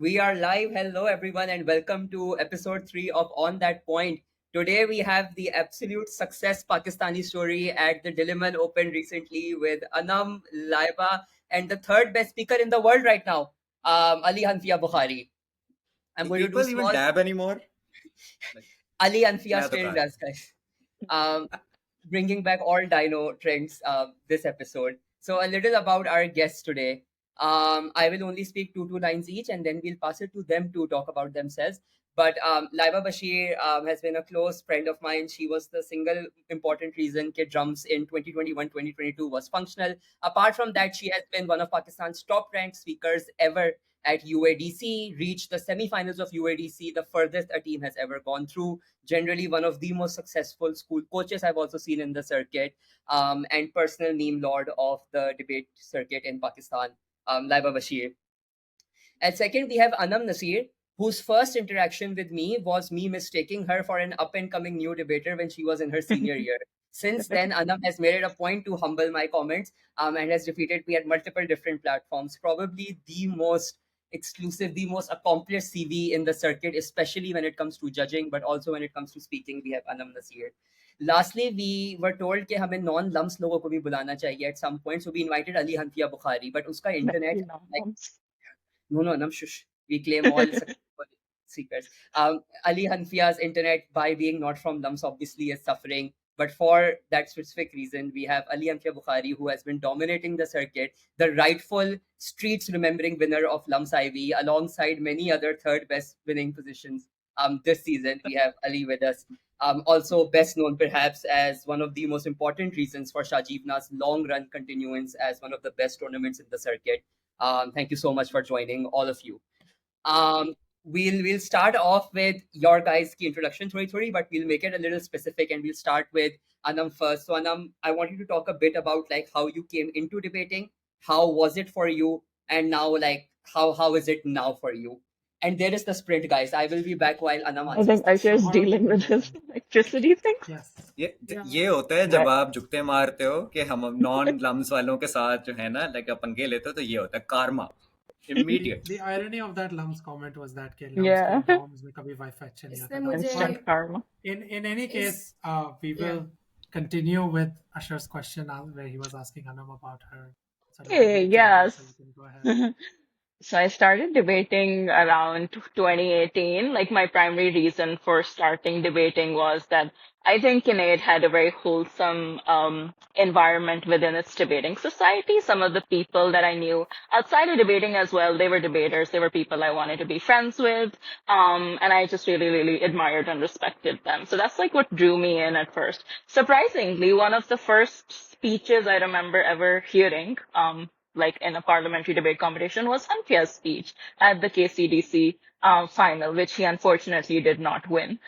We are live. Hello, everyone, and welcome to episode 3 of On That Point. Today, we have the absolute success Pakistani story at the Diliman Open recently with Anam, Laiba, and the third best speaker in the world right now, Ali Hanfia Bukhari. I'm Do going to do people even small dab anymore? Like, Ali Hanfia मैं तो still कहा does, guys. Um, Bringing back all dino trends this episode. So, a little about our guests today. I will only speak two lines each, and then we'll pass it to them to talk about themselves. But Laiba Bashir has been a close friend of mine. She was the single important reason Kid Drums in 2021-2022 was functional. Apart from that, she has been one of Pakistan's top ranked speakers ever at UADC, reached the semi-finals of UADC, the furthest a team has ever gone through. Generally, one of the most successful school coaches I've also seen in the circuit, and personal meme lord of the debate circuit in Pakistan, Laiba Bashir. And second, we have Anam Nasir, whose first interaction with me was me mistaking her for an up and coming new debater when she was in her senior year. Since then, Anam has made it a point to humble my comments and has defeated me at multiple different platforms. Probably the most exclusive, the most accomplished CV in the circuit, especially when it comes to judging, but also when it comes to speaking, we have Anam Nasir. Lastly, we were told कि हमें non lumps लोगों को भी बुलाना चाहिए at some point, so we invited Ali Hanfia Bukhari, but उसका internet like no, no, Namshush. We claim all successful seekers. Ali Hanfia's internet, by being not from Lums, obviously is suffering. But for that specific reason, we have Ali Hanfia Bukhari, who has been dominating the circuit, the rightful streets remembering winner of Lums IV, alongside many other third best winning positions. This season, we have Ali with us. Also, best known perhaps as one of the most important reasons for Shajivna's long run continuance as one of the best tournaments in the circuit. Thank you so much for joining, all of you. Um, we'll start off with your guys' key introduction, thori, but we'll make it a little specific, and we'll start with Anam first. So Anam, I want you to talk a bit about like how you came into debating, how was it for you, and now like how is it now for you? And there is the sprint, guys. I will be back while Anam I answers think this. Aisha is Tomorrow we dealing can with go his ahead. electricity thing. Yes. ये Yeah. ये होता है जब Right. आप जुगते मारते हो कि हम नॉन लम्स वालों के साथ जो है ना लाइक पंगे लेते हो तो ये होता है karma The immediate. the irony of that Lums comment was that के Lums के Yeah. dorms में कभी Wi-Fi अच्छा नहीं इसने आता था. मुझे Instant But karma. in any इस case, we yeah will continue with Asher's question where he was asking Anam about her sort of Okay, debate journey. So yes. you can go ahead. So I started debating around 2018. Like my primary reason for starting debating was that I think Kinnaid had a very wholesome environment within its debating society. Some of the people that I knew outside of debating as well, they were debaters. They were people I wanted to be friends with. And I just really, really admired and respected them. So that's like what drew me in at first. Surprisingly, one of the first speeches I remember ever hearing, like in a parliamentary debate competition was Anfia's speech at the KCDC final, which he unfortunately did not win.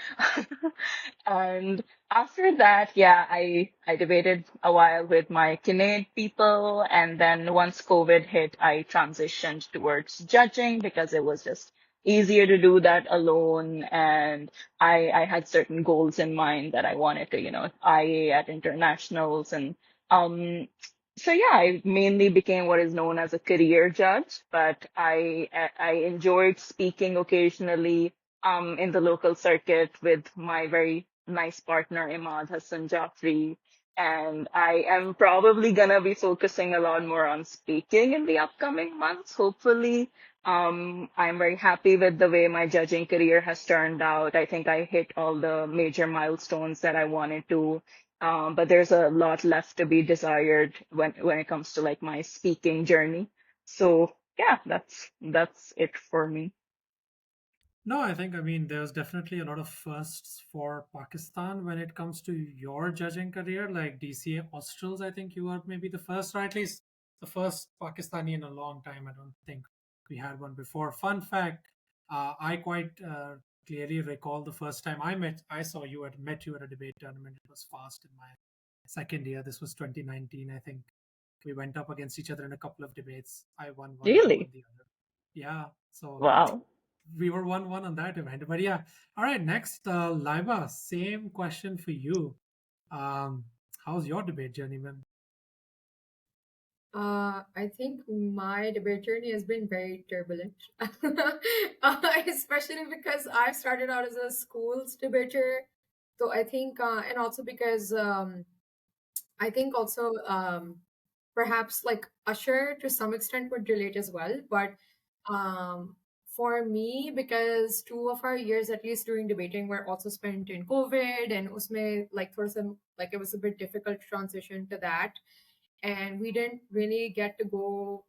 And after that, yeah, I debated a while with my Kinnaid people. And then once COVID hit, I transitioned towards judging because it was just easier to do that alone. And I had certain goals in mind that I wanted to, IA at internationals and um, so yeah, I mainly became what is known as a career judge, but I enjoyed speaking occasionally in the local circuit with my very nice partner Imad Hassan Jafri. And I am probably gonna be focusing a lot more on speaking in the upcoming months, hopefully. I'm very happy with the way my judging career has turned out. I think I hit all the major milestones that I wanted to, but there's a lot left to be desired when it comes to like my speaking journey. So yeah, that's it for me. No, I mean, there's definitely a lot of firsts for Pakistan when it comes to your judging career. Like DCA Australs, I think you are maybe the first, or at least the first Pakistani in a long time. I don't think we had one before. Fun fact, I quite clearly recall the first time I saw you met you at a debate tournament. It was fast in my second year. This was 2019, I think. We went up against each other in a couple of debates. I won one, you won Really? the other. Yeah, so Wow. we were 1-1 on that event. But yeah, all right. Next, Laiba, same question for you. How's your debate journey been? I think my debate journey has been very turbulent, especially because I started out as a schools debater. So I think, and also because I think also perhaps like Usher to some extent would relate as well. But um, for me, because 2 of our years at least during debating were also spent in COVID, and usme like for some like it was a bit difficult to transition to that, and we didn't really get to go.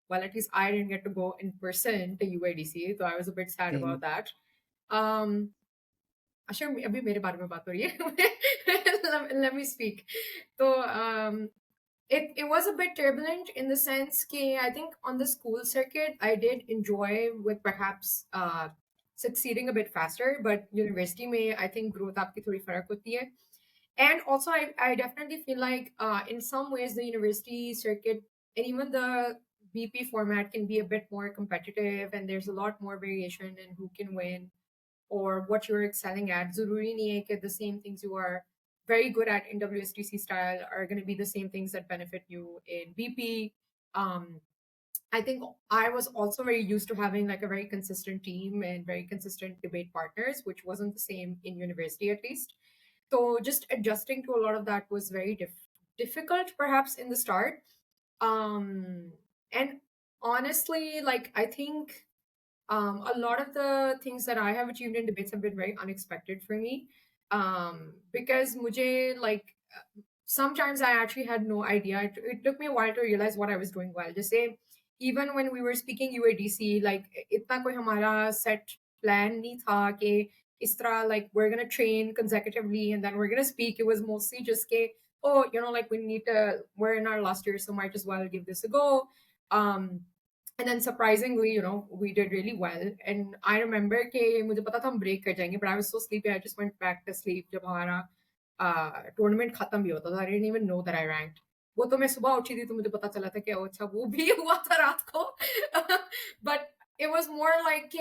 Well, at least I didn't get to go in person to UADC, so I was a bit sad Same. about that. Um, Ashar, अभी मेरे बारे में बात हो रही है. Let me speak. So, it was a bit turbulent in the sense that I think on the school circuit I did enjoy with perhaps succeeding a bit faster, but university में I think growth आपकी थोड़ी फर्क होती है. And also I definitely feel like in some ways the university circuit and even the BP format can be a bit more competitive, and there's a lot more variation in who can win or what you're excelling at. Zururi nahi hai ki the same things you are very good at in WSTC style are going to be the same things that benefit you in BP. Um, I think I was also very used to having like a very consistent team and very consistent debate partners, which wasn't the same in university at least. So just adjusting to a lot of that was very difficult, perhaps in the start. And honestly, like I think a lot of the things that I have achieved in debates have been very unexpected for me. Because mujhe like sometimes I actually had no idea. It took me a while to realize what I was doing well. Just say, even when we were speaking UADC, like itna koi hamara set plan nahi tha कि इस तरह like we're gonna train consecutively and then we're gonna speak. It was mostly just ke, oh, like we're in our last year, so might as well give this a go. Um, and then surprisingly, we did really well. And I remember कि मुझे पता था हम break कर जाएंगे, but I was so sleepy. I just went back to sleep जब हमारा tournament खत्म भी होता था. I didn't even know that I ranked. वो तो मैं सुबह उठी थी तो मुझे पता चला था कि अच्छा वो भी हुआ था रात को. But it was more like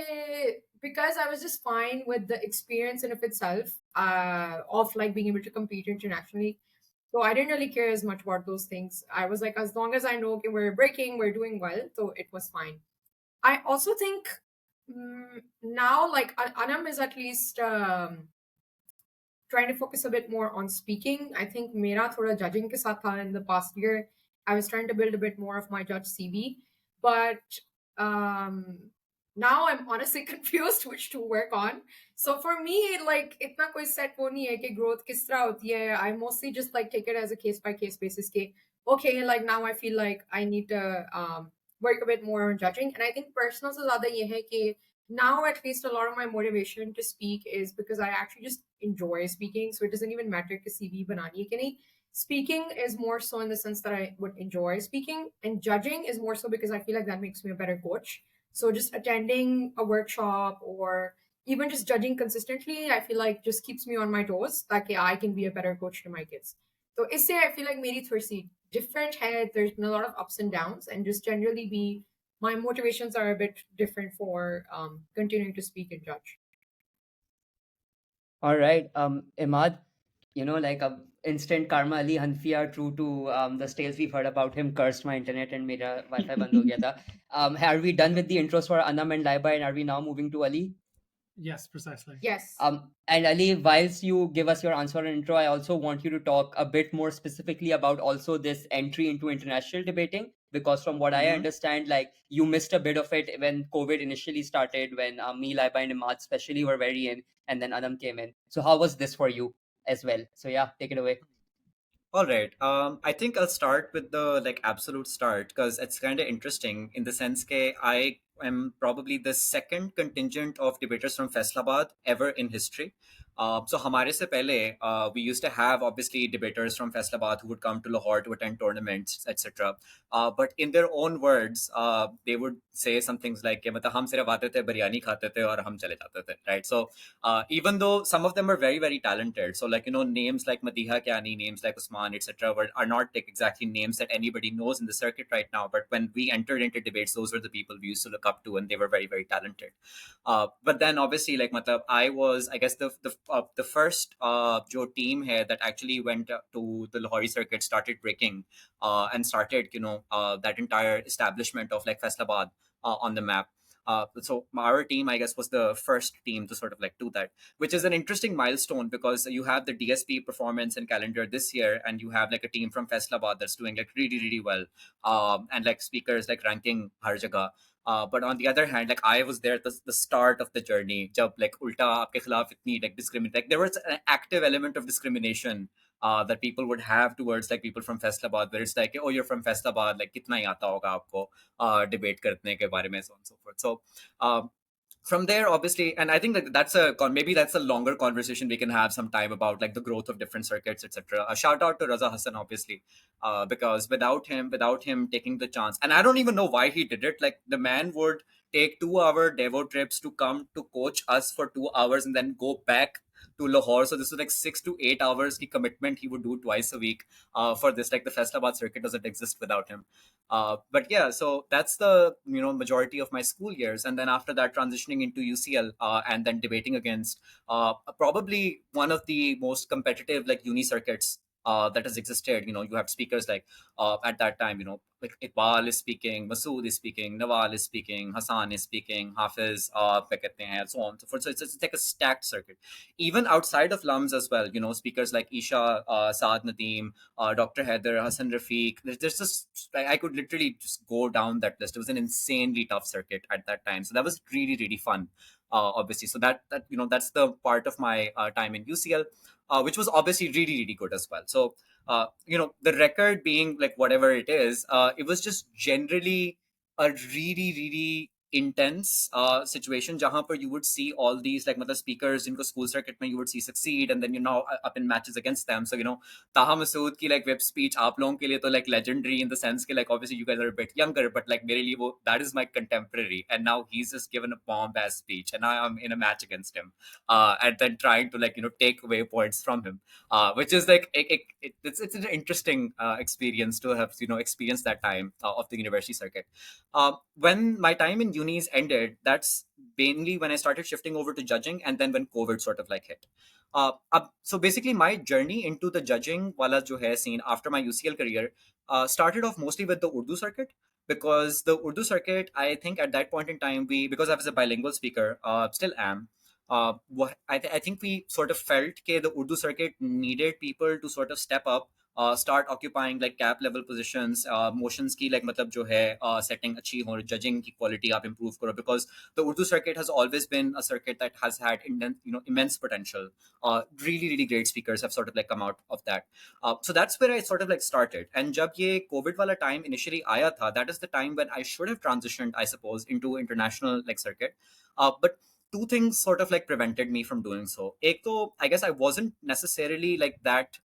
because I was just fine with the experience in of itself of like being able to compete internationally. So I didn't really care as much about those things. I was like, as long as I know okay, we're breaking, we're doing well, so it was fine. I also think now, like Anam is at least trying to focus a bit more on speaking. I think mera thoda judging ke saath tha in the past year. I was trying to build a bit more of my judge CV, but um, now I'm honestly confused which to work on. So for me, like itna koi set wo nahi hai कि growth kis tarah hoti hai. I mostly just like take it as a case by case basis. Ke, okay, like now I feel like I need to work a bit more on judging, and I think personal se zyada ye hai कि now at least a lot of my motivation to speak is because I actually just enjoy speaking. So it doesn't even matter कि CV बनानी है कि नहीं. Speaking is more so in the sense that I would enjoy speaking, and judging is more so because I feel like that makes me a better coach. So just attending a workshop or even just judging consistently, I feel like just keeps me on my toes, like I can be a better coach to my kids. So इससे I feel like मेरी थोड़ी सी different है. There's been a lot of ups and downs, and just generally be my motivations are a bit different for continuing to speak and judge. All right, Imad, like instant karma Ali Hanfi are true to the tales we've heard about him, cursed my internet and mera Wi-Fi band ho gaya tha. Are we done with the intros for Anam and Laiba, and are we now moving to Ali? Yes, precisely. Yes. And Ali, whilst you give us your answer and intro, I also want you to talk a bit more specifically about also this entry into international debating, because from what I understand, like you missed a bit of it when COVID initially started, when me, Laiba, and Imad especially were very in, and then Anam came in. So how was this for you as well? So yeah, take it away. All right. I think I'll start with the like absolute start because it's kind of interesting in the sense that I am probably the second contingent of debaters from Faisalabad ever in history. So हमारे से पहले we used to have obviously debaters from Faisalabad who would come to Lahore to attend tournaments, etc. But in their own words, they would say some things like कि मतलब हम सिर्फ आते थे बिरयानी खाते थे और हम चले जाते थे, right? So even though some of them are very very talented, so like names like Madiha Kyani, names like Usman, etc. are not like exactly names that anybody knows in the circuit right now, but when we entered into debates, those were the people we used to look up to, and they were very very talented. But then obviously like matlab, I was, I guess, the the first जो team है that actually went to the Lahori circuit, started breaking and started that entire establishment of like Faisalabad on the map. So our team, I guess, was the first team to sort of like do that, which is an interesting milestone because you have the DSP performance and calendar this year, and you have like a team from Faisalabad that's doing like really, really well, and like speakers like ranking har jagah. But on the other hand, like I was there at the start of the journey, jab like ulta aapke khilaf itni like discriminate, like there was an active element of discrimination that people would have towards like people from Faisalabad, where it's like, oh, you're from Faisalabad, like kitna hi aata hoga aapko debate karne ke bare mein, so on and so forth. So um, from there, obviously, and I think that maybe that's a longer conversation we can have sometime about like the growth of different circuits, etc. A shout out to Raza Hassan, obviously, because without him taking the chance, and I don't even know why he did it. Like the man would take 2 hour Devo trips to come to coach us for 2 hours and then go back to Lahore. So this was like 6 to 8 hours he commitment he would do twice a week for this. Like the Faisalabad circuit doesn't exist without him. But yeah, so that's the majority of my school years, and then after that transitioning into UCL and then debating against probably one of the most competitive like uni circuits that has existed. You have speakers like at that time, like Iqbal is speaking, Masood is speaking, Nawal is speaking, Hassan is speaking, Hafiz, क्या कहते हैं, so on and so forth. So it's like a stacked circuit. Even outside of LUMS as well, speakers like Isha, Saad Nadeem, Dr. Heather, Hassan Rafiq. There's just I could literally just go down that list. It was an insanely tough circuit at that time, so that was really really fun. Obviously, so that that's the part of my time in UCL, which was obviously really really good as well. So the record being like whatever it is, it was just generally a really really intense situation jahan par you would see all these like matlab speakers in school circuit mein you would see succeed, and then up in matches against them. So Taha Masood ki like web speech aap logon ke liye to like legendary in the sense ke like obviously you guys are a bit younger, but like mere liye that is my contemporary, and now he's just given a bomb ass speech and I am in a match against him, and then trying to like take away points from him, which is like it's an interesting experience to have experienced that time of the university circuit. When my time in unis ended, that's mainly when I started shifting over to judging, and then when COVID sort of like hit. So basically, my journey into the judging wala jo hai scene after my UCL career started off mostly with the Urdu circuit, because the Urdu circuit, I think at that point in time, because I was a bilingual speaker, still am. I think we sort of felt that the Urdu circuit needed people to sort of step up, start occupying like cap level positions, motions की like मतलब जो है setting अच्छी हो, judging की quality आप improve करो, because the Urdu circuit has always been a circuit that has had immense potential. Really really great speakers have sort of like come out of that. So that's where I sort of like started. And जब ये COVID वाला time initially आया था, that is the time when I should have transitioned, I suppose, into international like circuit. But two things sort of like prevented me from doing so. Ek to, I guess I wasn't necessarily like that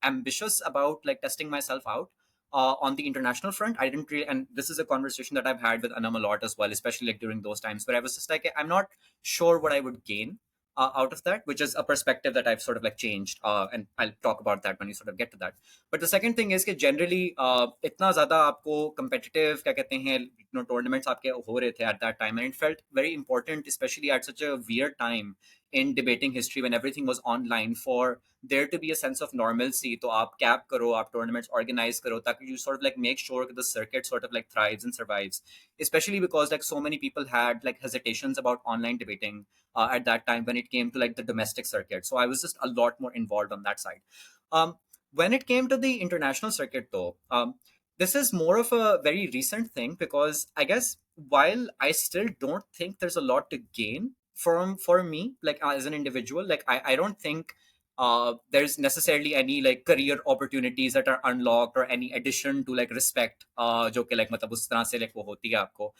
ambitious about like testing myself out on the international front. I didn't really, and this is a conversation that I've had with Anam a lot as well, especially like during those times where I was just like, I'm not sure what I would gain out of that, which is a perspective that I've sort of like changed, and I'll talk about that when you sort of get to that. But the second thing is that generally इतना ज़्यादा आपको competitive क्या कहते हैं tournaments आपके हो रहे थे at that time, and it felt very important, especially at such a weird time in debating history when everything was online, for there to be a sense of normalcy. तो आप cap करो, आप tournaments organize करो, ताकि you sort of like make sure that the circuit sort of like thrives and survives, especially because like so many people had like hesitations about online debating at that time when it came to like the domestic circuit. So I was just a lot more involved on that side. When it came to the international circuit, though, this is more of a very recent thing, because I guess while I still don't think there's a lot to gain from for me, like as an individual, like I don't think there's necessarily any like career opportunities that are unlocked or any addition to like respect जो कि like मतलब उस तरह से like वो होती है आपको.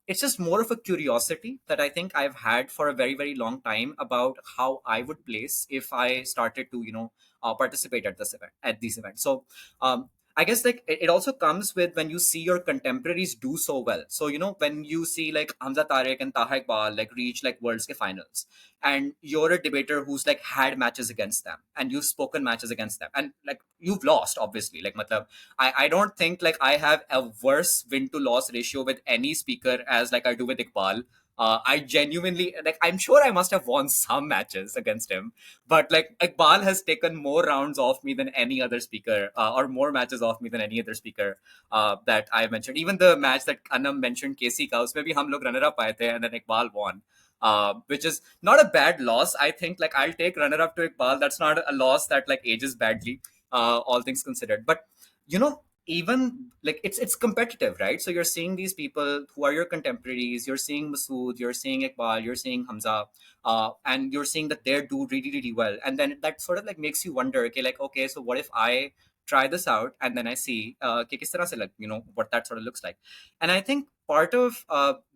It's just more of a curiosity that I think I've had for a very very long time about how I would place if I started to participate at these events. So I guess like it also comes with when you see your contemporaries do so well. So when you see like Hamza Tariq and Taha Iqbal like reach like worlds ke finals, and you're a debater who's like had matches against them and you've spoken matches against them, and like you've lost obviously, like matlab, I don't think like I have a worse win to loss ratio with any speaker as like I do with Iqbal. I genuinely, like, I'm sure I must have won some matches against him, but like Iqbal has taken more rounds off me than any other speaker, or more matches off me than any other speaker that I mentioned. Even the match that Anam mentioned, KC का उसमें भी हम लोग runner up आए थे, and then Iqbal won. Which is not a bad loss. I think like I'll take runner up to Iqbal. That's not a loss that like ages badly, all things considered. But you know, even like it's competitive, right? So you're seeing these people who are your contemporaries. You're seeing Masood, you're seeing Iqbal, you're seeing Hamza, and you're seeing that they do really really well. And then that sort of like makes you wonder, okay, like okay, so what if I try this out and then I see कि किस तरह से like you know what that sort of looks like. And I think part of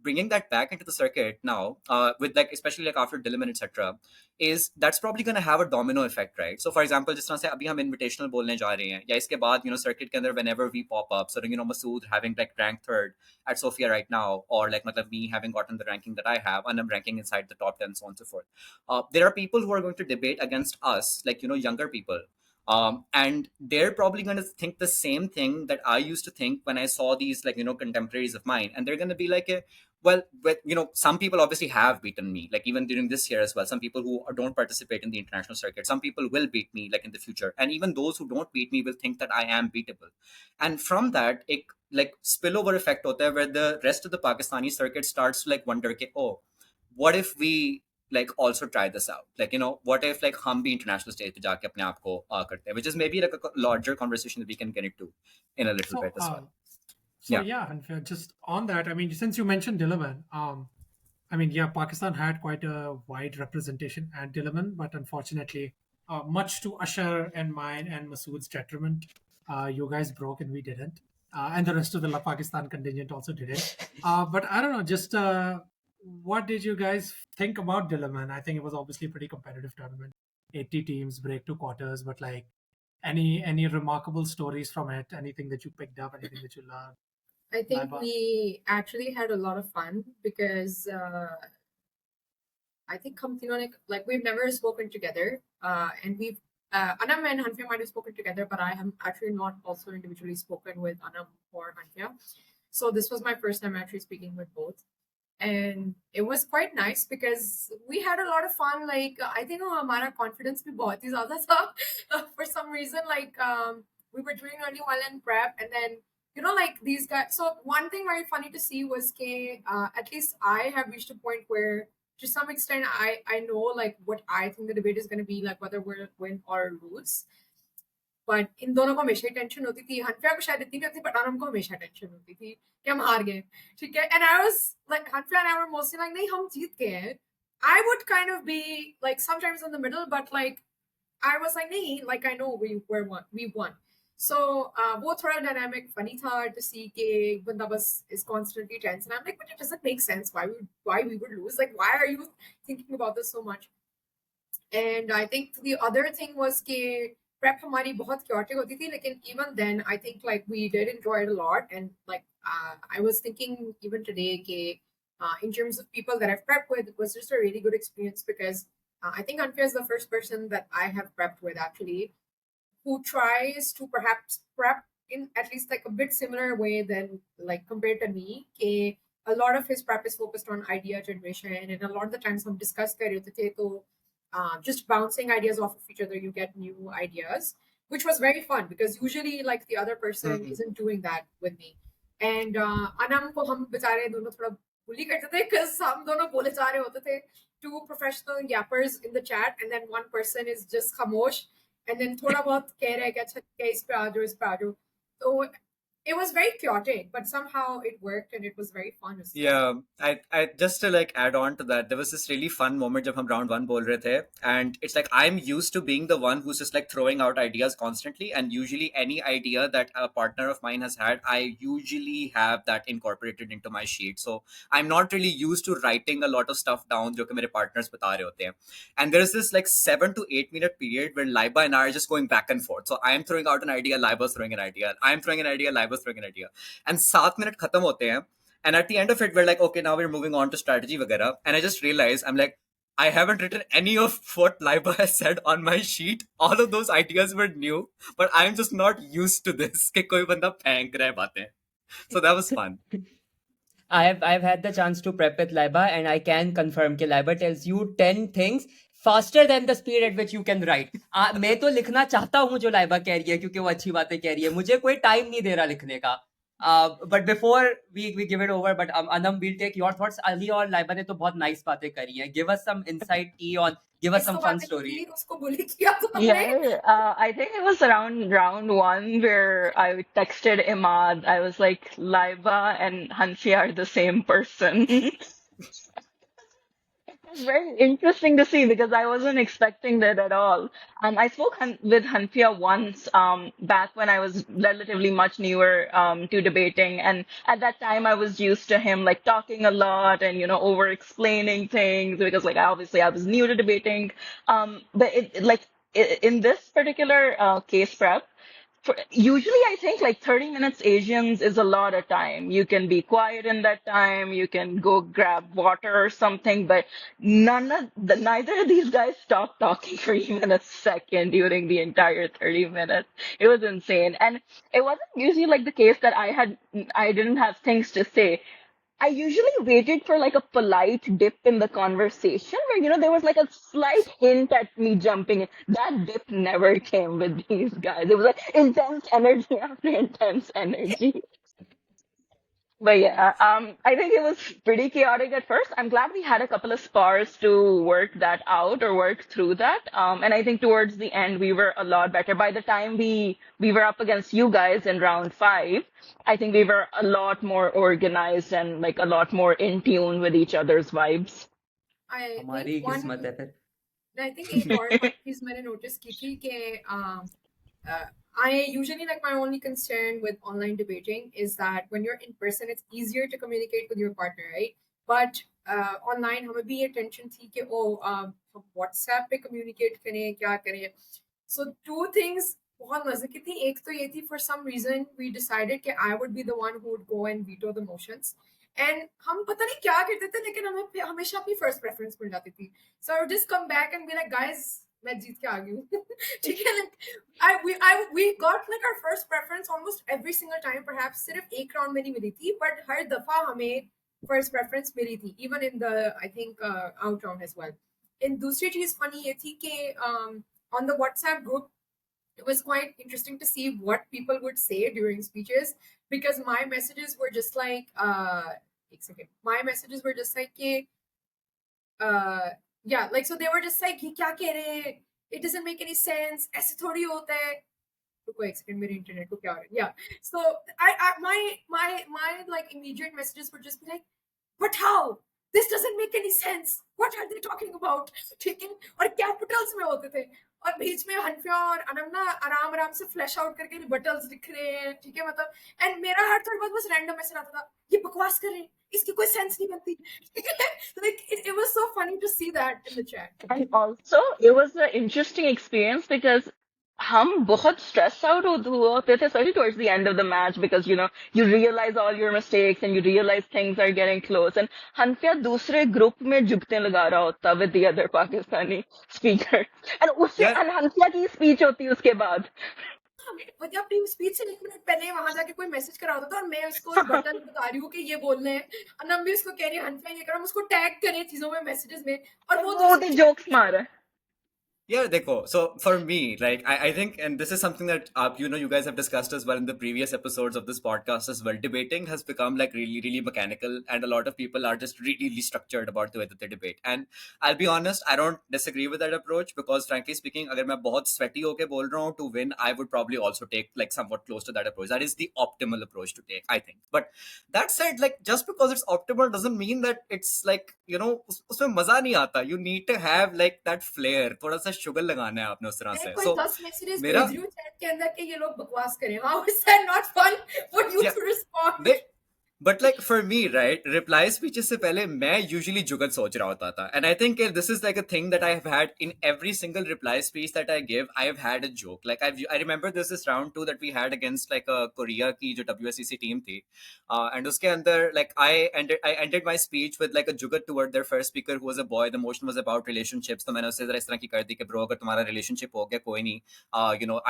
bringing that back into the circuit now, with like especially like after Dilliman etc., is that's probably going to have a domino effect, right? So for example, जिस तरह से अभी हम invitational बोलने जा रहे हैं, या इसके बाद you know circuit के अंदर whenever we pop up, so you know Masood having like ranked third at Sofia right now, or like मतलब me having gotten the ranking that I have, and I'm ranking inside the top 10, so on and so forth. There are people who are going to debate against us, like you know younger people, and they're probably going to think the same thing that I used to think when I saw these like you know contemporaries of mine, and they're going to be like, well, but you know, some people obviously have beaten me, like even during this year as well. Some people who don't participate in the international circuit, some people will beat me like in the future, and even those who don't beat me will think that I am beatable. And from that, it like spillover effect hota hai, where the rest of the Pakistani circuit starts to like wonder, okay, oh, what if we like also try this out, like you know what if like hum bhi international stage pe jaake apne aap ko karte hain, which is maybe like a larger conversation that we can get into in a little So, bit as well. so Yeah. yeah, and just on that, I mean, since you mentioned Dilliman, I mean, yeah, Pakistan had quite a wide representation at Dilliman, but unfortunately, much to Usher and mine and Masood's detriment, you guys broke and we didn't, and the rest of the Pakistan contingent also didn't. But I don't know, just what did you guys think about Dilliman? I think it was obviously a pretty competitive tournament, 80 teams, break to quarters, but like any remarkable stories from it? Anything that you picked up? Anything that you learned? I think Laiba? we actually had a lot of fun because I think हम तीनों ने like we've never spoken together, and we've Anam and Hanfia might have spoken together, but I have actually not also individually spoken with Anam or Hanfia. So this was my first time actually speaking with both, and it was quite nice because we had a lot of fun. Like I think हमारा confidence भी बहुत ही ज़्यादा था for some reason. Like we were doing really well in prep, and then you know like these guys. So one thing very funny to see was that at least I have reached a point where to some extent I know like what I think the debate is going to be like, whether we'll win or lose. But in दोनों को हमेशा ही tension होती थी, हनफिया को शायद इतनी नहीं होती, बट आनम को हमेशा टेंशन होती थी कि हम हार गए, ठीक है. एंड आई वाज लाइक हनफिया and I were mostly like नहीं हम जीत गए हैं. I would kind of be like sometimes in the middle, but like I was like nahi, like I know we won. So वो थोड़ा dynamic funny था to see कि बंदा बस is constantly tense, and I'm like, but it doesn't make sense why we would lose, like why are you thinking about this so much. And I think the other thing was कि prep हमारी बहुत chaotic होती थी, लेकिन even then I think like we did enjoy it a lot. And like I was thinking even today कि in terms of people that I've prepped with, it was just a really good experience because I think Anfia is the first person that I have prepped with actually who tries to perhaps prep in at least like a bit similar way than like compared to me. कि a lot of his prep is focused on idea generation, and a lot of the times हम discuss कर रहे होते थे तो just bouncing ideas off of each other, you get new ideas, which was very fun because usually like the other person isn't doing that with me. And Anam को हम बेचारे दोनों थोड़ा bully करते थे because हम दोनों बोले जा रहे होते थे, two professional yappers in the chat, and then one person is just खामोश, and then थोड़ा बहुत कह रहा है कि अच्छा क्या इस पे आ जाओ, इस पे आ जाओ. So it was very chaotic, but somehow it worked and it was very fun to see. Yeah, I just to like add on to that, there was this really fun moment जब हम round one बोल रहे थे, and it's like I'm used to being the one who's just like throwing out ideas constantly, and usually any idea that a partner of mine has had, I usually have that incorporated into my sheet. So I'm not really used to writing a lot of stuff down जो कि मेरे partners बता रहे होते हैं. And there's this like 7 to 8 minute period where Laiba and I are just going back and forth. So I'm throwing out an idea, Laiba's throwing an idea, I'm throwing an idea, Laiba's throwing an idea, and 7 minute खत्म होते हैं. And at the end of it, we're like, okay, now we're moving on to strategy vagara. And I just realized, I'm like, I haven't written any of what Laiba has said on my sheet. All of those ideas were new, but I'm just not used to this. कि कोई बंदा फेंक रहा है बातें. So that was fun. I've had the chance to prep with Laiba, and I can confirm कि Laiba tells you 10 things faster than the speed at which you can write. मैं तो लिखना चाहता हूँ जो Laiba कह रही है क्योंकि वो अच्छी बातें कह रही है. मुझे कोई टाइम नहीं दे रहा लिखने का. But before we give it over, but Anam, we'll take your thoughts. Ali और Laiba ने तो बहुत nice बातें करी हैं. Give us some insight on. Give us some इसको fun बातें story. की, उसको bully किया तो हमने. Yeah, I think it was around round one where I texted Imad. I was like, Laiba and Hansi are the same person. It's very interesting to see because I wasn't expecting that at all. I spoke with Hanfia once back when I was relatively much newer to debating, and at that time I was used to him like talking a lot and over explaining things because like obviously I was new to debating. But in this particular case prep. Usually, I think like 30 minutes Asians is a lot of time. You can be quiet in that time. You can go grab water or something, but neither of these guys stopped talking for even a second during the entire 30 minutes. It was insane. And it wasn't usually like the case that I didn't have things to say. I usually waited for like a polite dip in the conversation where, there was like a slight hint at me jumping in. That dip never came with these guys. It was like intense energy after intense energy. But yeah, I think it was pretty chaotic at first. I'm glad we had a couple of spars to work that out or work through that. And I think towards the end we were a lot better. By the time we were up against you guys in round 5, I think we were a lot more organized and like a lot more in tune with each other's vibes. I हमारी think one, किस्मत है फिर. I think एक और चीज मैंने notice की थी कि I usually like my only concern with online debating is that when you're in person, it's easier to communicate with your partner, right? But online, हमें भी ये tension थी कि हम WhatsApp पे communicate करें क्या करें. So two things बहुत मजे की थी. एक तो ये थी for some reason we decided कि I would be the one who would go and veto the motions. And हम पता नहीं क्या करते थे लेकिन हमें हमेशा अपनी first preference मिल जाती थी. So I would just come back and be like, guys, मैं जीत के आ गई हूँ. ठीक है, like we got like our first preference almost every single time. Perhaps सिर्फ एक round में नहीं मिली थी, but हर दफा हमें first preference मिली थी, even in the I think out round as well. And दूसरी चीज funny ये थी कि on the WhatsApp group, it was quite interesting to see what people would say during speeches because my messages were just like my messages were just like yeah, like so they were just like, "ये क्या कह रहे हैं? It doesn't make any sense. ऐसे थोड़ी होता है." रुको एक सेकंड, मेरे इंटरनेट को क्या हो रहा है? Yeah. So my like immediate messages would just be like, "But how? This doesn't make any sense. What are they talking about?" ठीक है, और कैपिटल्स में होते थे और बीच में हनफिया और अनमना आराम आराम से फ्लैश आउट करके रिबटल्स लिख रहे हैं. ठीक है, मतलब एंड मेरा हर थोड़ी बहुत बस रैंडम मैसेज आता था, ये बकवास कर रहे हैं, इसकी कोई सेंस नहीं बनती. Like it was so funny to see that in the chat. And also, it was an interesting experience because हम बहुत stressed out होते थे, especially towards the end of the match because you realize all your mistakes and you realize things are getting close. And Hanafiya दूसरे group में जुगते लगा रहा होता with the other Pakistani speaker. And Yeah. Hanafiya की speech होती उसके बाद. मतलब अपनी स्पीच से 1 मिनट पहले वहां जाके कोई मैसेज करा होता था और मैं उसको बटन बता रही हूँ कि ये बोलने हैं. अनम भी उसको कह रही है हनफिया ये करो, हम उसको टैग करें चीजों में मैसेजेस में और वो तो jokes मार. Yeah, dekho. So for me, like I think, and this is something that you guys have discussed as well in the previous episodes of this podcast as well. Debating has become like really, really mechanical, and a lot of people are just really, really structured about the way that they debate. And I'll be honest, I don't disagree with that approach because, frankly speaking, अगर मैं बहुत sweaty होके बोल रहा हूँ to win, I would probably also take like somewhat close to that approach. That is the optimal approach to take, I think. But that said, like just because it's optimal doesn't mean that it's like उसमें मजा नहीं आता. You need to have like that flair, थोड़ा सा sugar लगाना है आपने उस तरह से. कोई 10 मैसेजेस भेज रही हूँ चैट के अंदर कि ये लोग बकवास करें. How is that not fun for you to respond? But like for me, right, reply speeches से पहले मैं usually जुगत सोच रहा होता था. And I think this is like a thing that I have had in every single reply speech that I give. I have had a joke. Like I remember this round 2 that we had against like a Korea की जो WSCC team थी. And उसके अंदर like I ended my speech with like a jugat toward their first speaker who was a boy. The motion was about relationships. तो मैंने उससे जरा इस तरह की कर दी कि bro अगर तुम्हारा relationship हो गया कोई नहीं,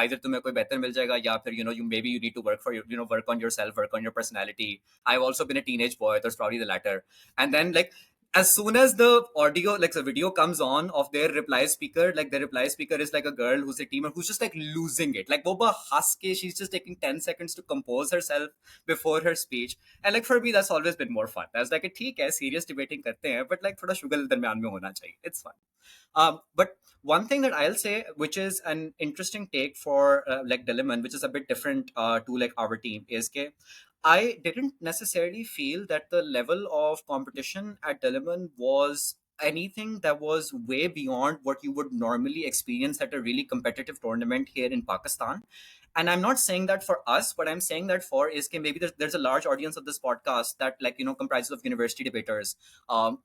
either तुम्हें कोई बेहतर मिल जाएगा या फिर you maybe you need to work on yourself, work on your personality. I I've also been a teenage boy. That's probably the latter. And then like as soon as the audio, like the video comes on of their reply speaker, like the reply speaker is like a girl who's a teamer who's just like losing it. Like Boba Haske, she's just taking 10 seconds to compose herself before her speech. And like for me, that's always been more fun. That's like a ठीक है, serious debating करते हैं, but like थोड़ा शुगल दरम्यान में होना चाहिए. It's fun. But one thing that I'll say, which is an interesting take for like Dilliman, which is a bit different to like our team, is that I didn't necessarily feel that the level of competition at Dilliman was anything that was way beyond what you would normally experience at a really competitive tournament here in Pakistan. And I'm not saying that for us. What I'm saying that for is that maybe there's a large audience of this podcast that like comprises of university debaters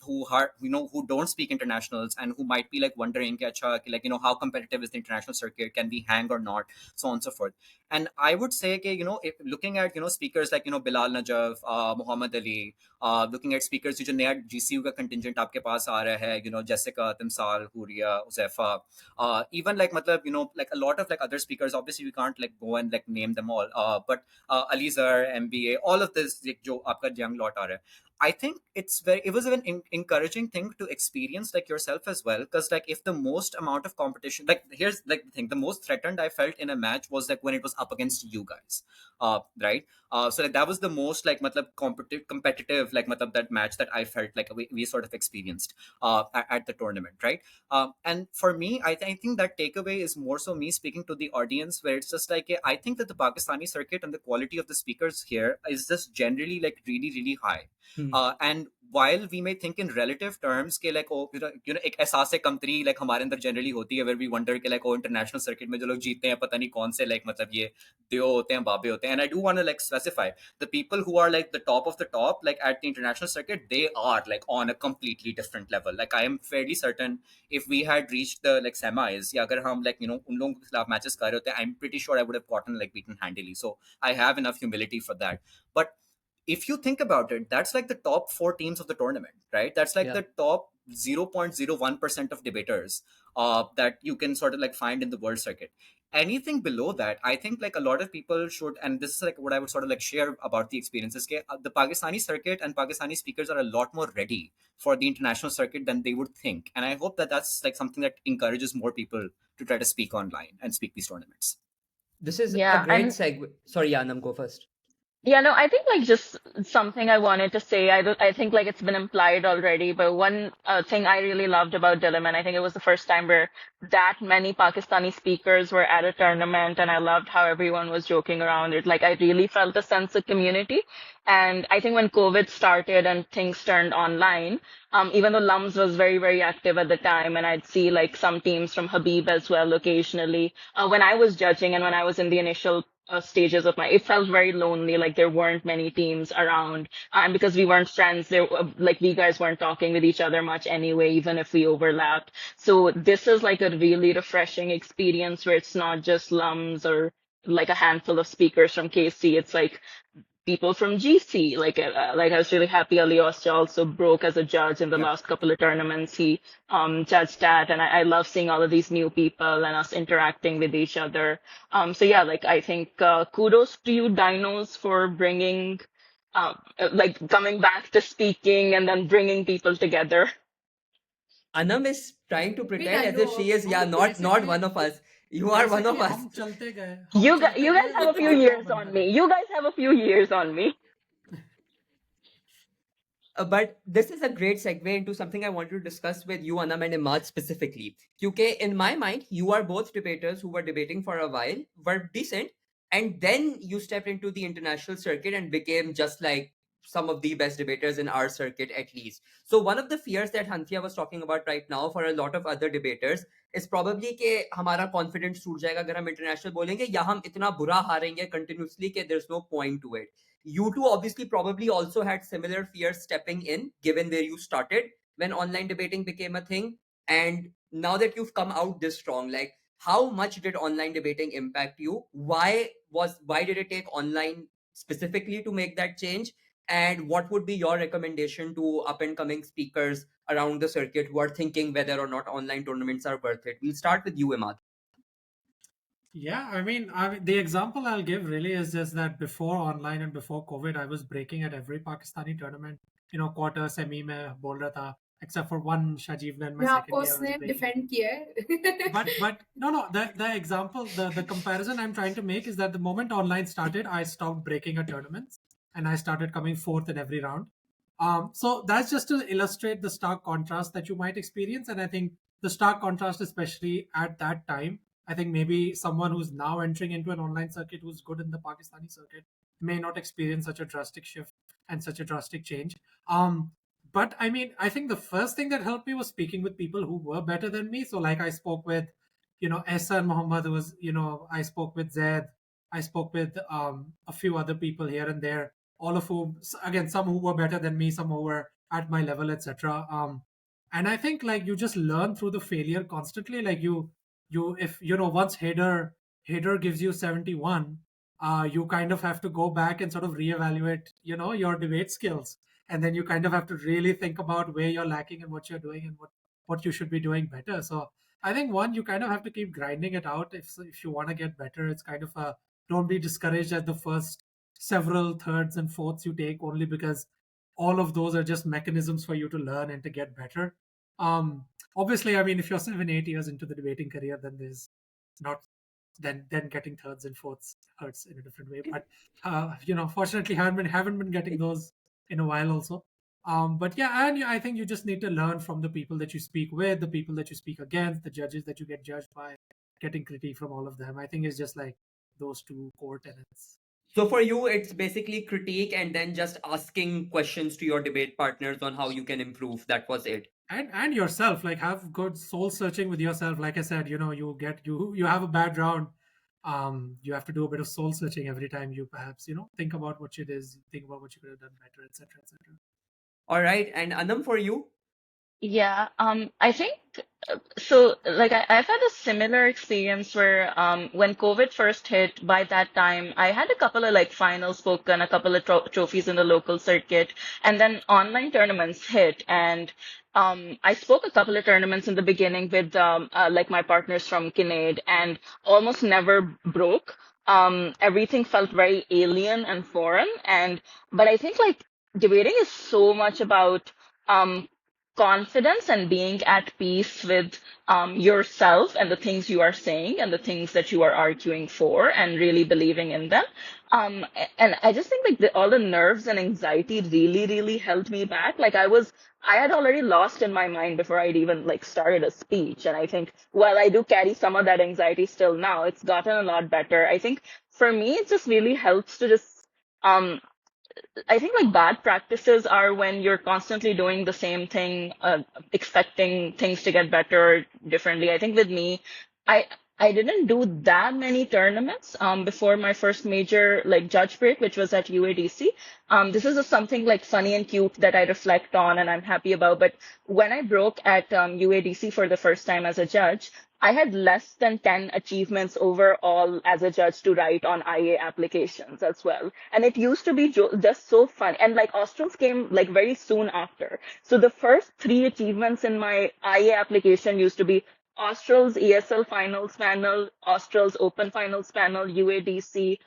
who are who don't speak internationals and who might be like wondering कि अच्छा, कि, like how competitive is the international circuit, can we hang or not, so on and so forth. And I would say कि if looking at speakers like Bilal Najaf, Muhammad Ali, looking at speakers जो नया GCU का contingent आपके पास आ रहा है, Jessica, Timsal, Huria, Uzaifa, even like matlab, like a lot of like other speakers, obviously we can't like go and like name them all, but Alizar, MBA, all of this like, जो आपका young lot आ रहा है. I think it was an encouraging thing to experience like yourself as well, because like if the most amount of competition, like here's like the thing, the most threatened I felt in a match was like when it was up against you guys, right? So like that was the most like matlab competitive like matlab that match that I felt like we sort of experienced at the tournament, right? And for me, I think that takeaway is more so me speaking to the audience, where it's just like I think that the Pakistani circuit and the quality of the speakers here is just generally like really really high. And while we may think in relative terms कि like एक एहसास कमतरी like हमारे अंदर generally होती है, where we wonder कि like international circuit में जो लोग जीते हैं पता नहीं कौन से like मतलब ये देव होते हैं बाबे होते हैं. And I do want to like specify the people who are like the top of the top like at the international circuit, they are like on a completely different level. Like I am fairly certain if we had reached the like semis, या अगर हम like उन लोगों के खिलाफ matches कर रहे होते, I'm pretty sure I would have gotten like beaten handily. So I have enough humility for that. But if you think about it, that's like the top 4 teams of the tournament, right? That's like Yeah. the top 0.01% of debaters that you can sort of like find in the world circuit. Anything below that, I think like a lot of people should, and this is like what I would sort of like share about the experiences. The Pakistani circuit and Pakistani speakers are a lot more ready for the international circuit than they would think. And I hope that that's like something that encourages more people to try to speak online and speak these tournaments. This is a Yeah, great and segue. Sorry, Yanam, go first. yeah, no, I think like just something I wanted to say. I think like it's been implied already, but one thing I really loved about Dilliman, I think it was the first time where that many Pakistani speakers were at a tournament, and I loved how everyone was joking around it. Like I really felt a sense of community. And I think when COVID started and things turned online, even though Lums was very, very active at the time, and I'd see like some teams from Habib as well occasionally, when I was judging and when I was in the initial stages of it felt very lonely. Like there weren't many teams around, and because we weren't friends, there like we guys weren't talking with each other much anyway, even if we overlapped. So this is like a really refreshing experience where it's not just Lums or like a handful of speakers from KC. It's like people from GC. Like I was really happy Ali Ostia also broke as a judge in the Yeah. last couple of tournaments. He judged that, and I love seeing all of these new people and us interacting with each other. So yeah, like I think kudos to you, Dinos, for bringing like coming back to speaking and then bringing people together. Anam is trying to Wait, pretend I as if know. she is not Basically- one of us. You are one of Basically, us. हम चलते गए, You हम guys, चलते you guys गए, have a तो few आगे years बनता on गया. me. You guys have a few years on me. But this is a great segue into something I wanted to discuss with you, Anam and Imad specifically. Because in my mind, you are both debaters who were debating for a while, were decent, and then you stepped into the international circuit and became just like some of the best debaters in our circuit at least. So one of the fears that Hantia was talking about right now for a lot of other debaters is probably कि हमारा confidence टूट जाएगा अगर हम international बोलेंगे या हम इतना बुरा हारेंगे continuously कि there's no point to it. You two obviously probably also had similar fears stepping in, given where you started when online debating became a thing. And now that you've come out this strong, like how much did online debating impact you? Why did it take online specifically to make that change? And what would be your recommendation to up and coming speakers around the circuit who are thinking whether or not online tournaments are worth it? We'll start with you, Imad. Yeah, the example I'll give really is just that before online and before COVID, I was breaking at every Pakistani tournament. Quarter, semi में बोल रहा था, except for one Shajiv in my मैं second आपको year, I was उसने breaking. Defend किया है But no, the example, the comparison I'm trying to make is that the moment online started, I stopped breaking at tournaments and I started coming fourth in every round. So that's just to illustrate the stark contrast that you might experience, and I think the stark contrast, especially at that time, I think maybe someone who's now entering into an online circuit who's good in the Pakistani circuit may not experience such a drastic shift and such a drastic change. But I think the first thing that helped me was speaking with people who were better than me. So, like, I spoke with, Ehsan Muhammad, who was, I spoke with Zaid, I spoke with a few other people here and there, all of whom, again, some who were better than me, some who were at my level, etc. And I think, like, you just learn through the failure constantly. Like, if once Hader gives you 71, you kind of have to go back and sort of reevaluate, your debate skills, and then you kind of have to really think about where you're lacking and what you're doing and what you should be doing better. So I think, one, you kind of have to keep grinding it out if you want to get better. It's kind of a, don't be discouraged at the first several thirds and fourths you take, only because all of those are just mechanisms for you to learn and to get better. Obviously, if you're 7 8 years into the debating career, then there's not, then getting thirds and fourths hurts in a different way. But fortunately, haven't been getting those in a while also. But yeah, and I think you just need to learn from the people that you speak with, the people that you speak against, the judges that you get judged by, getting critique from all of them. I think it's just like those two core tenets. So for you, it's basically critique and then just asking questions to your debate partners on how you can improve. That was it. And yourself, like, have good soul searching with yourself. Like I said, you have a bad round, you have to do a bit of soul searching every time you perhaps think about what it is, think about what you could have done better, etc., etc. All right. And Anam, for you? Yeah, I think so. Like I've had a similar experience where when COVID first hit, by that time I had a couple of like finals spoken, a couple of trophies in the local circuit, and then online tournaments hit, and I spoke a couple of tournaments in the beginning with like my partners from Kinnaid, and almost never broke. Everything felt very alien and foreign, and but I think like debating is so much about um confidence and being at peace with yourself and the things you are saying and the things that you are arguing for and really believing in them. And I just think like all the nerves and anxiety really, really held me back. Like I had already lost in my mind before I'd even like started a speech. And I think while I do carry some of that anxiety still now, it's gotten a lot better. I think for me, it just really helps to just um, I think like bad practices are when you're constantly doing the same thing, expecting things to get better differently. I think with me, I I didn't do that many tournaments before my first major like judge break, which was at UADC. This is just something like funny and cute that I reflect on and I'm happy about. But when I broke at UADC for the first time as a judge, I had less than 10 achievements overall as a judge to write on IA applications as well. And it used to be just so fun. And like Australs came like very soon after. So the first three achievements in my IA application used to be Australs ESL finals panel, Australs open finals panel, UADC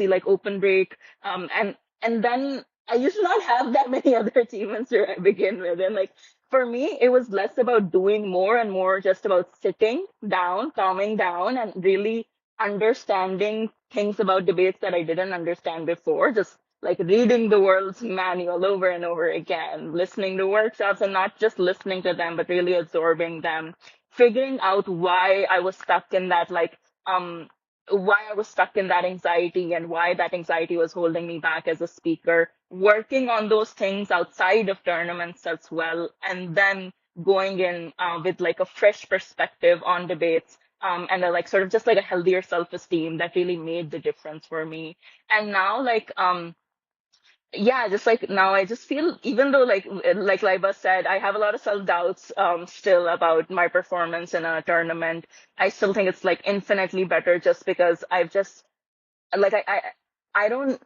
like open break. And then I used to not have that many other achievements to begin with. And like for me, it was less about doing more and more just about sitting down, calming down, and really understanding things about debates that I didn't understand before. Just like reading the world's manual over and over again, listening to workshops and not just listening to them, but really absorbing them, figuring out why I was stuck in that, why I was stuck in that anxiety and why that anxiety was holding me back as a speaker, working on those things outside of tournaments as well, and then going in with like a fresh perspective on debates. And like sort of just like a healthier self-esteem that really made the difference for me. And now yeah, just like now I just feel, even though like Laiba said, I have a lot of self-doubts still about my performance in a tournament. I still think it's like infinitely better just because I've just like I don't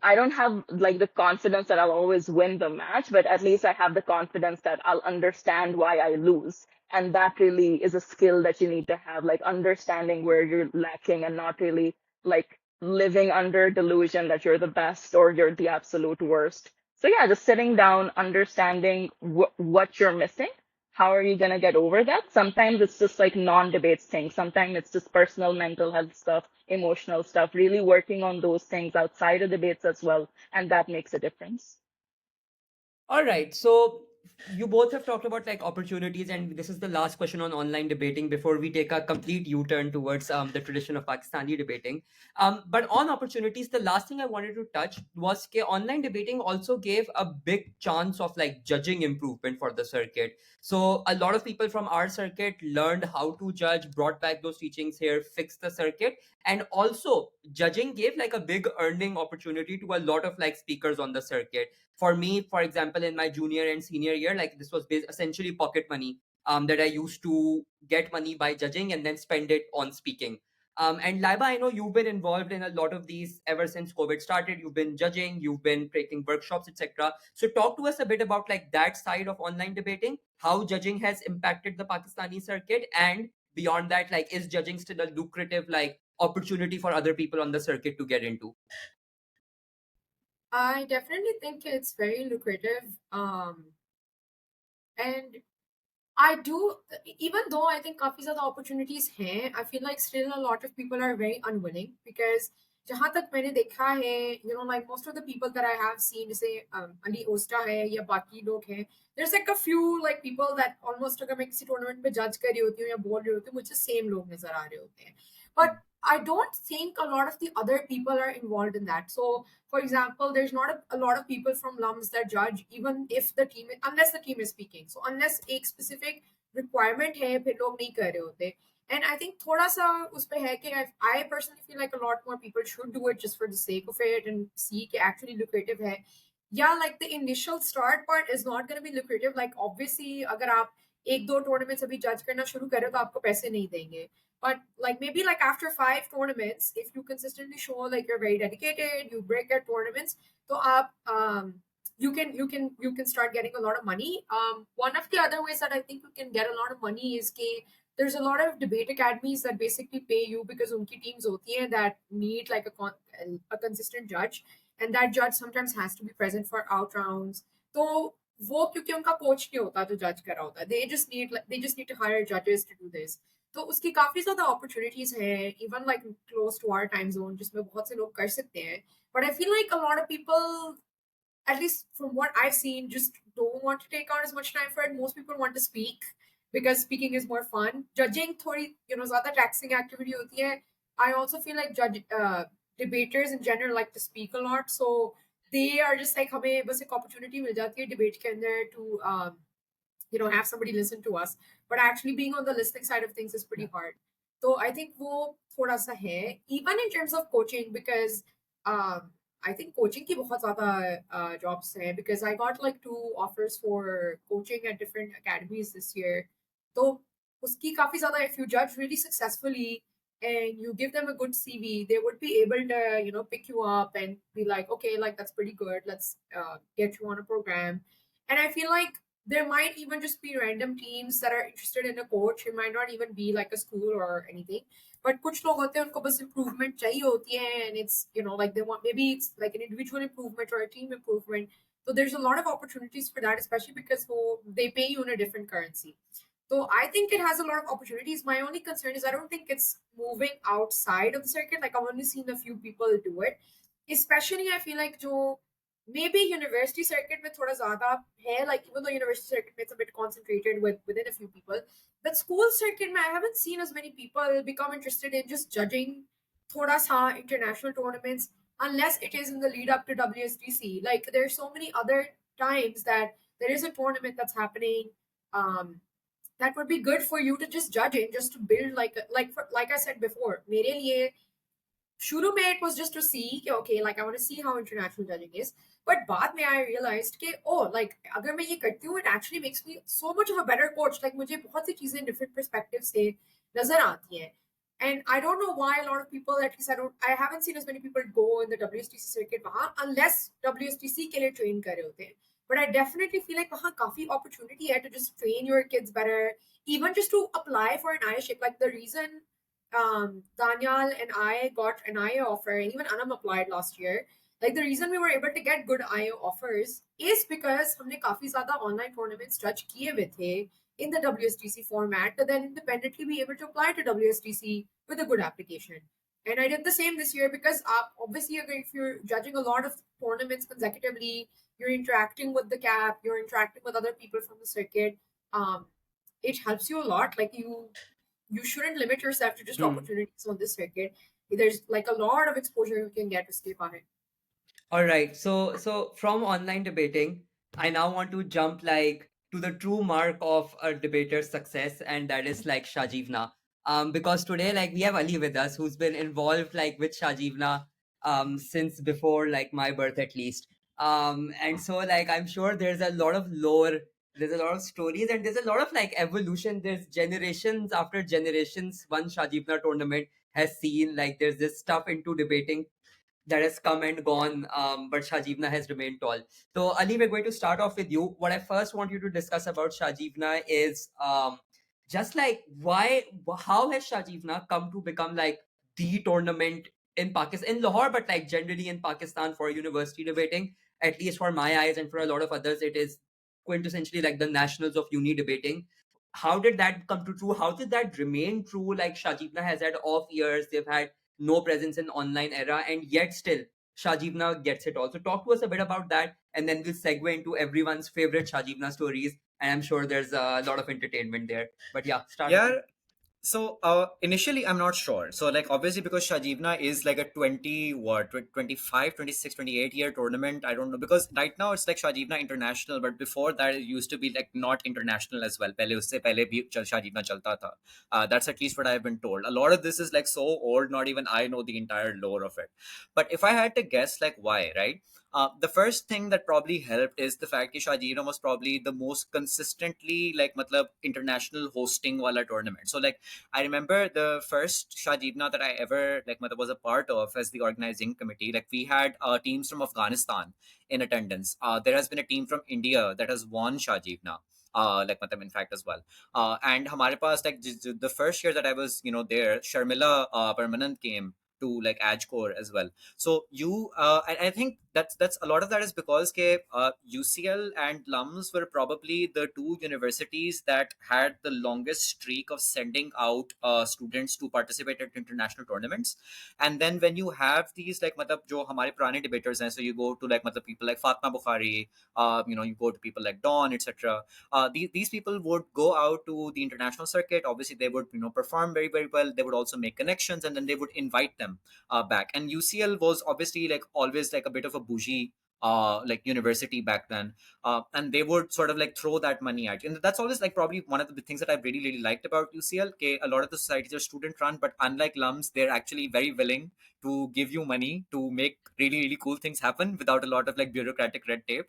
I don't have like the confidence that I'll always win the match, but at least I have the confidence that I'll understand why I lose. And that really is a skill that you need to have, like understanding where you're lacking and not really like living under delusion that you're the best or you're the absolute worst. So yeah, just sitting down, understanding what you're missing. How are you going to get over that? Sometimes it's just like non-debates things. Sometimes it's just personal mental health stuff, emotional stuff, really working on those things outside of debates as well. And that makes a difference. All right. So you both have talked about like opportunities, and this is the last question on online debating before we take a complete U-turn towards the tradition of Pakistani debating. But on opportunities, the last thing I wanted to touch was that online debating also gave a big chance of like judging improvement for the circuit. So a lot of people from our circuit learned how to judge, brought back those teachings here, fixed the circuit, and also judging gave like a big earning opportunity to a lot of like speakers on the circuit. For me, for example, in my junior and senior year, like this was essentially pocket money that I used to get money by judging and then spend it on speaking. And Laiba, I know you've been involved in a lot of these ever since COVID started. You've been judging, you've been taking workshops, etc. So talk to us a bit about like that side of online debating, how judging has impacted the Pakistani circuit, and beyond that, like is judging still a lucrative like opportunity for other people on the circuit to get into? I definitely think it's very lucrative. And I do, even though I think काफी ज़्यादा opportunities हैं, I feel like still a lot of people are very unwilling because जहाँ तक मैंने देखा है, you know, like most of the people that I have seen, जैसे Ali Osta है या बाकी लोग हैं, there's like a few like people that almost अगर मैं किसी tournament पे judge कर रही होती हूँ या बोल रही होती हूँ, मुझे same लोग नजर आ रहे होते हैं. But I don't think a lot of the other people are involved in that. So, for example, there's not a lot of people from LUMS that judge, even if the team, unless the team is speaking. So, unless एक specific requirement है, फिर लोग नहीं कर रहे होते. And I think थोड़ा सा उस पे है कि I personally feel like a lot more people should do it just for the sake of it and see कि actually lucrative है. Yeah, like the initial start part is not going to be lucrative. Like obviously, अगर आप एक दो tournaments अभी judge करना शुरू करें तो आपको पैसे नहीं देंगे. But like maybe like after 5 tournaments, if you consistently show like you're very dedicated, you break at tournaments, so you can start getting a lot of money. One of the other ways that I think you can get a lot of money is that there's a lot of debate academies that basically pay you because unki teams hoti hai that need like a consistent judge, and that judge sometimes has to be present for out rounds. So वो क्योंकि उनका coach नहीं होता जो जज कर रहा होता, they just need to hire judges to do this. तो उसकी काफी ज्यादा अपॉर्चुनिटीज हैं, even like close to our time zone, जिसमें बहुत से लोग कर सकते हैं. But I feel like a lot of people, at least from what I've seen, just don't want to take out as much time for it. Most people want to speak because speaking is more fun. Judging थोड़ी ज़्यादा taxing activity होती है. I also feel like debaters in general like to speak a lot, so they are just like हमें बस एक opportunity मिल जाती है debate के अंदर to have somebody listen to us. But actually being on the listening side of things is pretty hard. So I think वो थोड़ा सा है. Even in terms of coaching, because I think coaching की बहुत ज़्यादा jobs हैं, because I got like 2 offers for coaching at different academies this year. तो उसकी काफी ज़्यादा, if you judge really successfully and you give them a good CV, they would be able to pick you up and be like, okay, like that's pretty good. Let's get you on a program. And I feel like there might even just be random teams that are interested in a coach. It might not even be like a school or anything. But कुछ लोग होते हैं उनको बस improvement चाहिए होती है, and it's like they want, maybe it's like an individual improvement or a team improvement. So there's a lot of opportunities for that, especially because they pay you in a different currency. So I think it has a lot of opportunities. My only concern is I don't think it's moving outside of the circuit. Like I've only seen a few people do it. Especially I feel like जो maybe university circuit में थोड़ा ज़्यादा है, like even though university circuit में it's a bit concentrated within a few people, but school circuit में I haven't seen as many people become interested in just judging थोड़ा सा international tournaments unless it is in the lead up to WSDC. Like there's so many other times that there is a tournament that's happening that would be good for you to just judge it, just to build like I said before, मेरे लिए शुरू में it was just to see कि okay, like I want to see how international judging is. But बाद में I realized कि like अगर मैं ये करती हूँ, it actually makes me so much of a better coach. Like मुझे बहुत सी चीजें different perspectives से नजर आती हैं. And I don't know why a lot of people, at least I haven't seen as many people go in the WSTC circuit वहाँ, unless WSTC के लिए train कर रहे होते हैं. But I definitely feel like वहाँ काफी opportunity है to just train your kids better, even just to apply for an IAship. Like the reason Daniel and I got an IA offer, and even Anam applied last year. Like the reason we were able to get good IA offers is because हमने काफी ज़्यादा online tournaments touch किए हुए थे in the WSTC format to then independently be able to apply to WSTC with a good application. And I did the same this year because obviously, if you're judging a lot of tournaments consecutively, you're interacting with the cap, you're interacting with other people from the circuit. It helps you a lot. Like you shouldn't limit yourself to just opportunities on this circuit. There's like a lot of exposure you can get to skip on it. All right. So from online debating, I now want to jump like to the true mark of a debater's success, and that is like Shajivna. Because today, like we have Ali with us, who's been involved like with Shajivna since before like my birth at least. And so like I'm sure there's a lot of lore, there's a lot of stories, and there's a lot of like evolution. There's generations after generations. One Shajivna tournament has seen like there's this stuff into debating that has come and gone, but Shajivna has remained tall. So, Ali, we're going to start off with you. What I first want you to discuss about Shajivna is just like how has Shajivna come to become like the tournament in Pakistan, in Lahore, but like generally in Pakistan for university debating, at least for my eyes and for a lot of others, it is quintessentially like the nationals of uni debating. How did that come to true? How did that remain true? Like Shajivna has had off years, they've had no presence in online era, and yet still Shajivna gets it all. So talk to us a bit about that, and then we'll segue into everyone's favorite Shajivna stories. And I'm sure there's a lot of entertainment there. But yeah, start. Yeah. So initially, I'm not sure. So like obviously because Shajivna is like a 25, 26, 28 year tournament. I don't know because right now it's like Shajivna International, but before that it used to be like not international as well. पहले उससे पहले भी Shajivna चलता था. That's at least what I've been told. A lot of this is like so old, not even I know the entire lore of it. But if I had to guess, like why, right? The first thing that probably helped is the fact that Shajivna was probably the most consistently like matlab international hosting wala tournament. So like I remember the first Shajivna that I ever like was a part of as the organizing committee. Like we had teams from Afghanistan in attendance. There has been a team from India that has won Shajivna. Like in fact as well. And hamare paas like the first year that I was there, Sharmila Permanent came to like Ajcore as well. So I think that's a lot of that is because UCL and LUMS were probably the two universities that had the longest streak of sending out students to participate at international tournaments. And then when you have these like jo hamare purane debaters hain, so you go to like people like Fatma Bukhari, you go to people like Dawn, etc. These people would go out to the international circuit. Obviously they would perform very very well. They would also make connections, and then they would invite them back. And UCL was obviously like always like a bit of a bougie like university back then, and they would sort of like throw that money at you. And that's always like probably one of the things that I really really liked about UCL. A lot of the societies are student run, but unlike LUMS, they're actually very willing to give you money to make really really cool things happen without a lot of like bureaucratic red tape.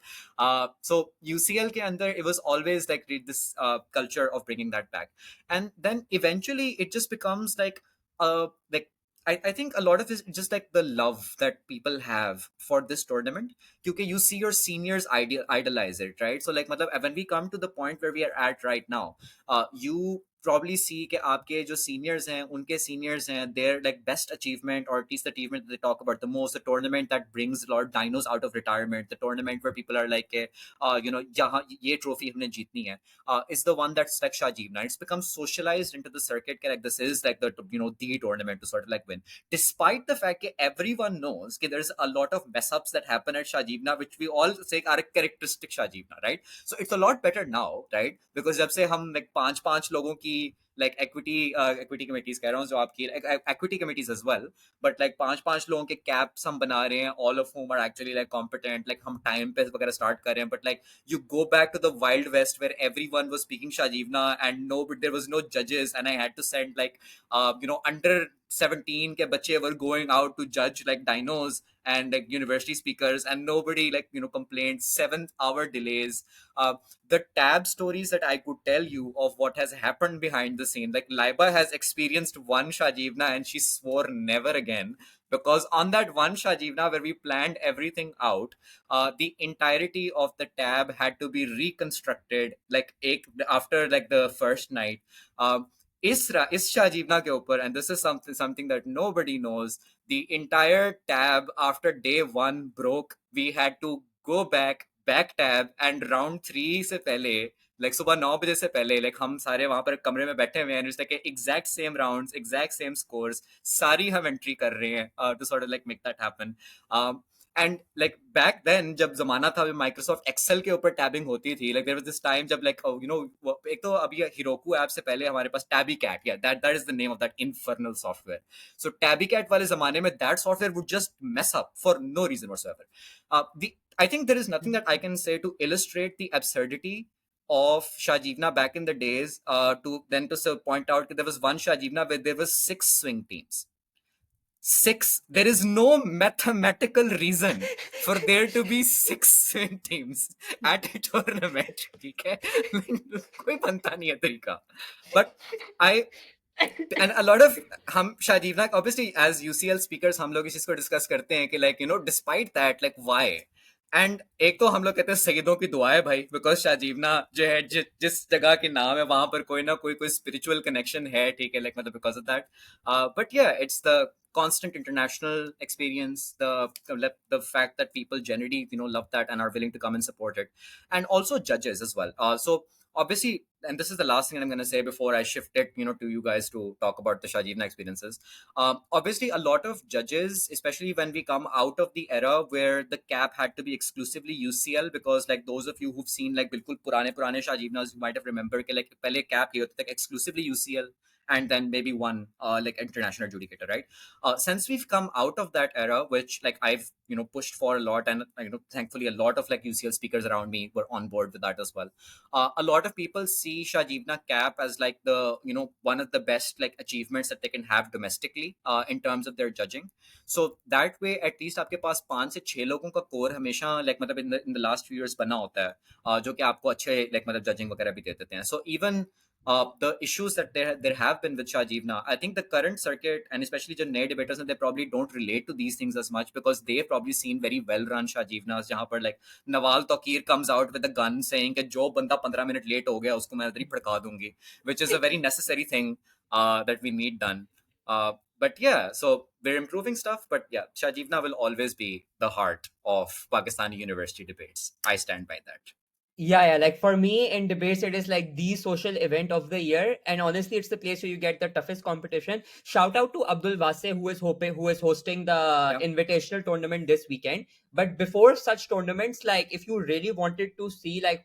So UCL ke andar it was always like this culture of bringing that back, and then eventually it just becomes like like I think a lot of this is just like the love that people have for this tournament. Because you see your seniors idolize it, right? So like when we come to the point where we are at right now, you probably see कि आपके जो seniors हैं उनके seniors हैं their like best achievement, or at least the achievement that they talk about the most, the tournament that brings a lot of dinos out of retirement, the tournament where people are like यहाँ ये trophy हमने जीतनी है, is the one that's like Shajivna. It's become socialized into the circuit like this is like the the tournament to sort of like win, despite the fact that everyone knows that there's a lot of mess ups that happen at Shajivna which we all say are a characteristic Shajivna, right? So it's a lot better now, right? Because जब से हम like पांच लोगों की like equity committees कह रहा हूँ जो आपकी equity committees as well, but like पांच लोगों के caps हम बना रहे हैं, all of whom are actually like competent, like हम time पे वगैरह start कर रहे हैं. But like you go back to the Wild West where everyone was speaking Shajivna and but there was no judges, and I had to send like under 17 ke bache were going out to judge like dinos, and like university speakers, and nobody like complained. 7 hour delays. The tab stories that I could tell you of what has happened behind the scene. Like Laiba has experienced one Shajivna and she swore never again, because on that one Shajivna where we planned everything out, the entirety of the tab had to be reconstructed like after like the first night. Um, इस शाजीवना के ऊपर, and this is something that nobody knows, the entire tab after day one broke. We had to go back tab, and round 3 से पहले, like सुबह 9 बजे से पहले, like हम सारे वहां पर कमरे में बैठे हुए हैं, and it's like exact same rounds, exact same scores, सारी हम एंट्री कर रहे हैं to sort of like make that happen. And like back then जब जमाना था माइक्रोसॉफ्ट एक्सेल के ऊपर टैबिंग होती थी, like there was this time जब लाइक एक तो अभी हिरोकू ऐप से पहले हमारे पास टैबी कैट, या that is the name of that infernal software. So tabby cat वाले जमाने में that software would just mess up for no reason whatsoever. I think there is nothing that I can say to illustrate the absurdity of Shajivna back in the days, to point out that there was one Shajivna where there was 6 swing teams. 6. There is no mathematical reason for there to be 6 swing teams at a tournament. ठीक है, कोई बनता नहीं है तरीका. But and a lot of हम शाजीवना, obviously as UCL speakers हम लोग इस चीज को डिस्कस करते हैं कि like despite that, like why. And एक तो हम लोग कहते हैं सईदों की दुआ है भाई, बिकॉज शाजीवना जो है जिस जगह के नाम है वहां पर कोई ना कोई स्पिरिचुअल कनेक्शन है, ठीक है, लाइक मतलब बिकॉज ऑफ दैट. बट या it's the constant international experience, the fact that people generally love that and are willing to come and support it, and also judges as well. So obviously, and this is the last thing I'm going to say before I shift it to you guys to talk about the Shajivna experiences. Obviously a lot of judges, especially when we come out of the era where the cap had to be exclusively UCL, because like those of you who've seen like bilkul purane Shajivnas, you might have remembered कि like pehle cap ye hota tha exclusively UCL and then maybe one like international adjudicator, right? Since we've come out of that era, which like I've pushed for a lot, and thankfully a lot of like UCL speakers around me were on board with that as well. A lot of people see Shajivna cap as like the one of the best like achievements that they can have domestically in terms of their judging. So that way at least आपके पास 5 से 6 लोगों का core हमेशा like मतलब in the last few years बना होता है, जो कि आपको अच्छे like मतलब judging वगैरह भी दे देते हैं. So even the issues that there have been with Shajivna, I think the current circuit, and especially the new debaters, and they probably don't relate to these things as much because they've probably seen very well run Shajivnas jahan par like Nawal Taqir comes out with a gun saying that jo banda 15 minute late ho gaya usko main idhar hi phadka dungi, which is a very necessary thing that we need done. But yeah, so we're improving stuff, but yeah, Shajivna will always be the heart of Pakistani university debates. I stand by that. Yeah, like for me in debates, it is like the social event of the year, and honestly, it's the place where you get the toughest competition. Shout out to Abdul Wase, who is hosting the invitational tournament this weekend. But before such tournaments, like if you really wanted to see like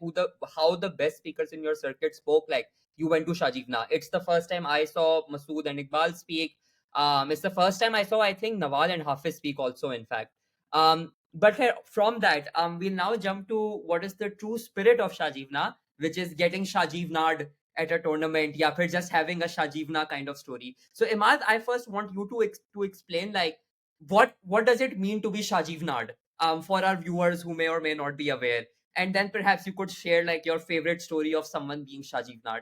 how the best speakers in your circuit spoke, like you went to Shajivna. It's the first time I saw Masood and Iqbal speak. It's the first time I saw, I think, Nawal and Hafiz speak also, in fact. But from that, we'll now jump to what is the true spirit of Shajivna, which is getting Shajivna'd at a tournament, yeah, for just having a Shajivna kind of story. So Imad, I first want you to explain like what does it mean to be Shajivna'd for our viewers who may or may not be aware, and then perhaps you could share like your favorite story of someone being Shajivna'd.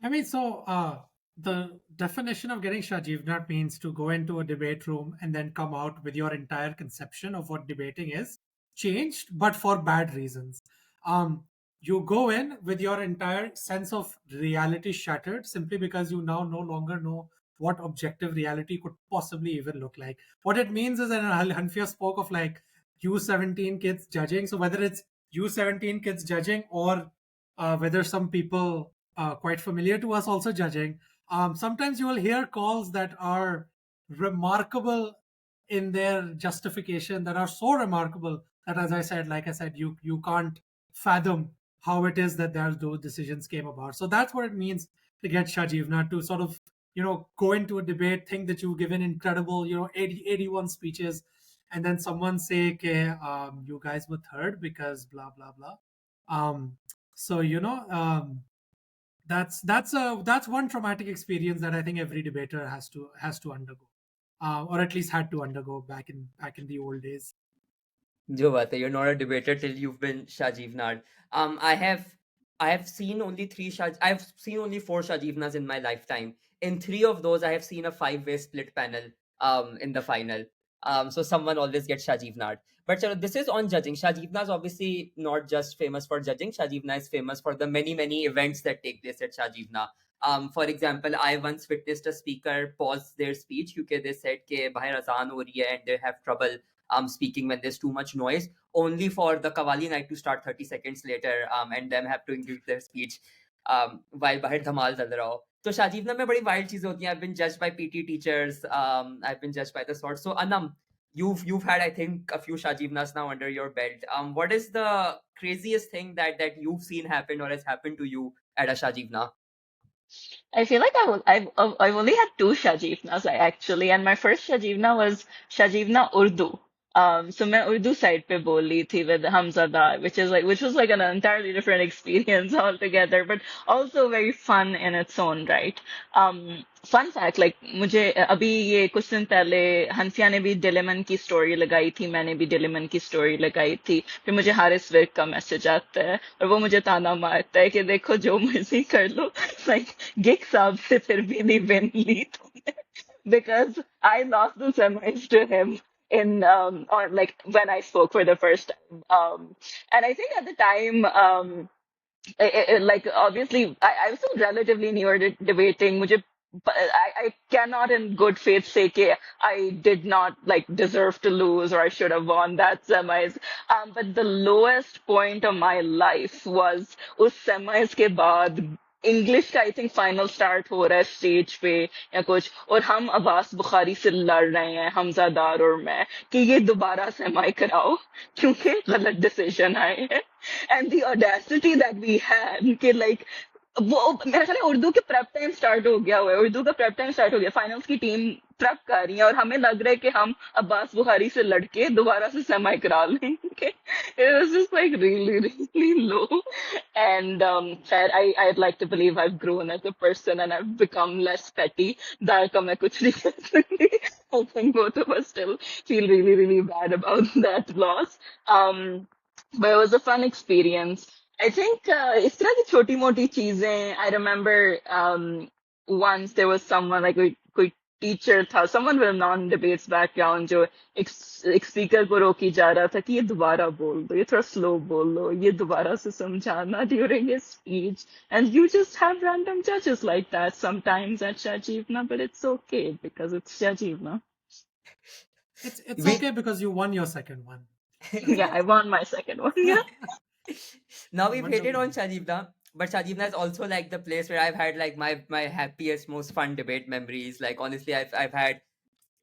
I mean, so the definition of getting Shajivnat means to go into a debate room and then come out with your entire conception of what debating is changed, but for bad reasons. You go in with your entire sense of reality shattered simply because you now no longer know what objective reality could possibly even look like. What it means is, and Hanfia spoke of like U17 kids judging. So whether it's U17 kids judging or whether some people quite familiar to us also judging, sometimes you will hear calls that are remarkable in their justification, that are so remarkable that, as I said, like I said, you can't fathom how it is that those decisions came about. So that's what it means to get Shajivna, to sort of go into a debate, think that you've given incredible 81 speeches, and then someone say, okay, you guys were third because blah blah blah. So that's one traumatic experience that I think every debater has to undergo. or at least had to undergo back in the old days. जो बात है, you're not a debater till you've been Shajiv Nard. I have seen only I've seen only 4 Shajivnas in my lifetime. In 3 of those, I have seen a 5-way split panel in the final. So someone always gets Shajiv Nard. But chalo, this is on judging. Shajivna is obviously not just famous for judging. Shajivna is famous for the many, many events that take place at Shajivna. For example, I once witnessed a speaker pause their speech because they said कि बाहर अजान हो रही है and they have trouble speaking when there's too much noise, only for the Kawali night to start 30 seconds later and them have to include their speech while bahar dhamal chal raha ho. So Shajivna mein badi wild cheezein hoti hain. I've been judged by PT teachers. I've been judged by the sort. So Anam, you've had I think a few Shajivnas now under your belt. What is the craziest thing that you've seen happen or has happened to you at a Shajivna? I feel like I've only had two Shajivnas actually, and my first Shajivna was Shajivna Urdu. So मैं Urdu side पे बोल रही थी with Hamzadar, which was like an entirely different experience altogether, but also very fun in its own right. Fun fact, like मुझे अभी ये कुछ दिन पहले हंसिया ने भी डिलेमन की स्टोरी लगाई थी, मैंने भी डिलेमन की स्टोरी लगाई थी, फिर मुझे हारिस विर्क का मैसेज आता है और वो मुझे ताना मारता है कि देखो जो मर्जी कर लो, like गिग साहब से फिर भी नहीं विन ली तुमने, because I lost the semis to him in or like when I spoke for the first time. And I think at the time like obviously I was still relatively newer to debating. But I cannot in good faith say that I did not like deserve to lose or I should have won that semis. But the lowest point of my life was उस semis के बाद English का I think final start हो रहा है stage पे या कुछ, और हम अब्बास बुखारी से लड़ रहे हैं हमजादार और मैं कि ये दोबारा सेमाई कराओ क्योंकि गलत डिसीजन आए हैं. And the audacity that we had कि like वो मेरा ख्याल है उर्दू के प्रेप टाइम स्टार्ट हो गया हुआ है, उर्दू का प्रेप टाइम स्टार्ट हो गया, फाइनल्स की टीम प्रेप कर रही है और हमें लग रहा है कि हम अब्बास बुखारी से लड़के दोबारा से सेमी करा लेंगे. It was just like really really low. And I'd like to believe I've grown as a person and I've become less petty. दाल का मैं कुछ नहीं कर सकती. I think both of us still feel really really bad about that loss. But it was a fun experience. I think इस तरह की छोटी मोटी चीजें. I remember once there was someone like कोई टीचर था, someone with a non-debates background जो एक स्पीकर को रोकी जा रहा था कि ये दोबारा बोल दो, ये थोड़ा स्लो बोल लो, ये दोबारा से समझाना during his speech. And you just have random judges like that sometimes at Shajivna, but it's okay because it's Shajivna. It's We- okay because you won your second one. Yeah, I won my second one. Yeah. Now we've hated Wonderful. on Shajivna, but Shajivna is also like the place where I've had like my happiest, most fun debate memories. Like honestly, I've had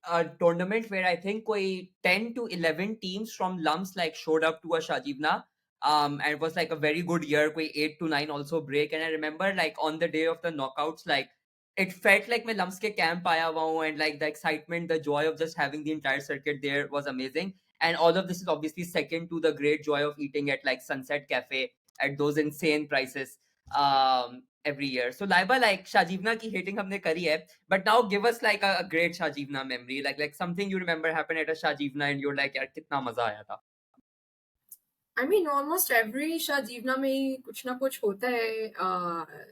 a tournament where I think koi 10 to 11 teams from Lumps like showed up to a Shajivna. And it was like a very good year, koi 8 to 9 also break. And I remember like on the day of the knockouts, like it felt like मैं Lumps के camp आया हुआ हूँ, and like the excitement, the joy of just having the entire circuit there was amazing. And all of this is obviously second to the great joy of eating at like Sunset Cafe at those insane prices every year. So Laiba, like Shajivna ki hating हमने करी है, but now give us like a great Shajivna memory, like something you remember happened at a Shajivna and you're like यार कितना मजा आया था. I mean, almost every Shajivna में कुछ ना कुछ होता है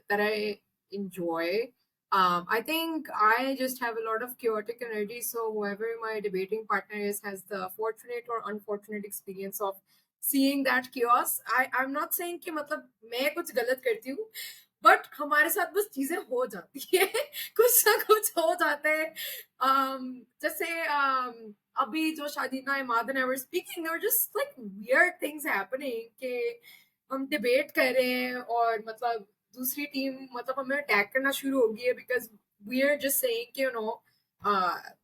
that I enjoy. I think I just have a lot of chaotic energy, so whoever my debating partner is has the fortunate or unfortunate experience of seeing that chaos. I'm not saying कि मतलब मैं कुछ गलत करती हूँ, but हमारे साथ बस चीजें हो जाती है. कुछ ना कुछ हो जाता है. जैसे अभी जो Shadina, Imad and I were speaking, there were just like weird things happening कि हम debate कर रहे हैं और मतलब दूसरी टीम मतलब हमें अटैक करना शुरू हो गई है because we are just saying कि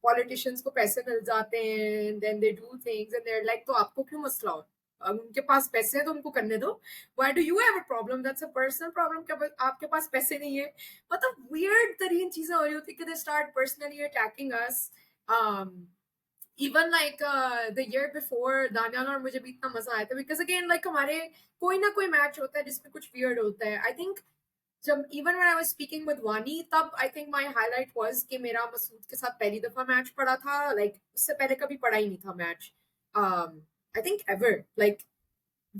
politicians को पैसे मिल जाते हैं and then they do things and they're like तो आपको क्यों मसला हो, उनके पास पैसे हैं तो उनको करने दो. Why do you have a problem? That's a personal problem कि आपके पास पैसे नहीं है. मतलब weird तरीन चीजें हो रही होती कि they start personally attacking us. Even like the year before, Daniel और मुझे भी इतना मजा आया था because again like हमारे कोई ना कोई मैच होता है जिसमें कुछ weird होता है. I think जब even when I was speaking with Wani, तब I think my highlight was कि मेरा मसूद के साथ पहली दफा मैच पड़ा था, like उससे पहले कभी पड़ा ही नहीं था match, I think ever, like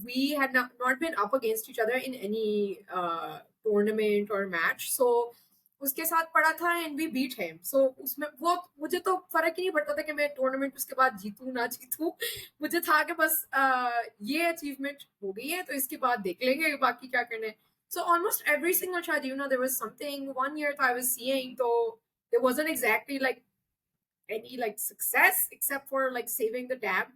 we had not been up against each other in any tournament or match, so उसके साथ पड़ा था and we beat him, so उसमें वो मुझे तो फर्क ही नहीं पड़ता था कि मैं टूर्नामेंट उसके बाद जीतूं ना जीतूं, मुझे था कि बस ये अचीवमेंट हो गई है तो इसके बाद देख लेंगे बाकी क्या करना है. So almost every single shot, there was something. One year I was seeing, though there wasn't exactly like any like success except for like saving the dam.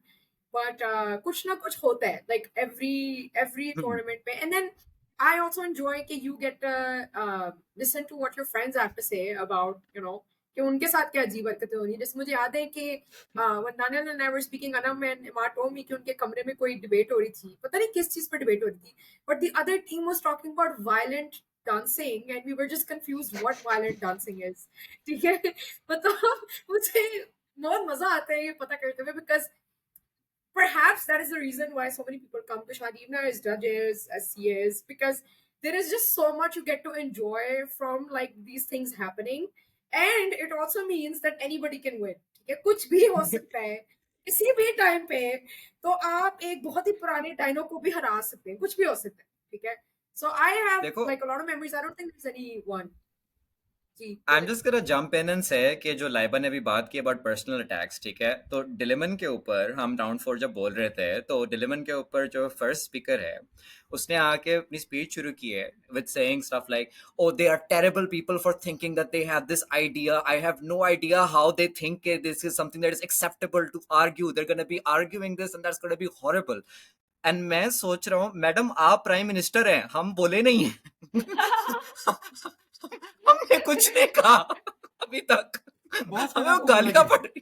But kuch na kuch hota hai, like every tournament pe. And then I also enjoy that you get to listen to what your friends have to say about, कि उनके साथ क्या अजीब हरकतें हो रही. जैसे मुझे याद है कि when Daniel and I were speaking, Anam and Emma told me कि उनके कमरे में कोई डिबेट हो रही थी, पता नहीं किस चीज पर डिबेट हो रही थी, but the other team was talking about violent dancing and we were just confused what violent dancing is. ठीक है, मतलब मुझे बहुत मजा आता है ये पता करते हुए, because perhaps that is the reason why so many people come to Shadivna as judges, as CAs, because there is just so much you get to enjoy from like these things happening, and it also means that anybody can win. ठीक है, कुछ भी हो सकता है किसी भी time पे, तो आप एक बहुत ही पुराने डायनो को भी हरा सकते हैं, कुछ भी हो सकता है. ठीक है, so I have देखो, like a lot of memories. I don't think there's any one. Ji, I'm just gonna jump in and say कि जो लाइबा ने अभी बात की अबाउट पर्सनल अटैक्स, ठीक है, तो डिलेमन के ऊपर हम राउंड 4 जब बोल रहे थे तो डिलेमन के ऊपर जो फर्स्ट स्पीकर है उसने आके अपनी स्पीच शुरू की है with saying stuff like, oh they are terrible people for thinking that they have this idea, I have no idea how they think this is something that is acceptable to argue, they are gonna be arguing this and that's gonna be horrible. And मैं सोच रहा हूँ madam आप prime minister हैं, हम बोले नहीं हैं. हमने कुछ नहीं कहा अभी तक, बॉस हमें मैंने वो आपको गालियां बोलेंगे. पड़ रही.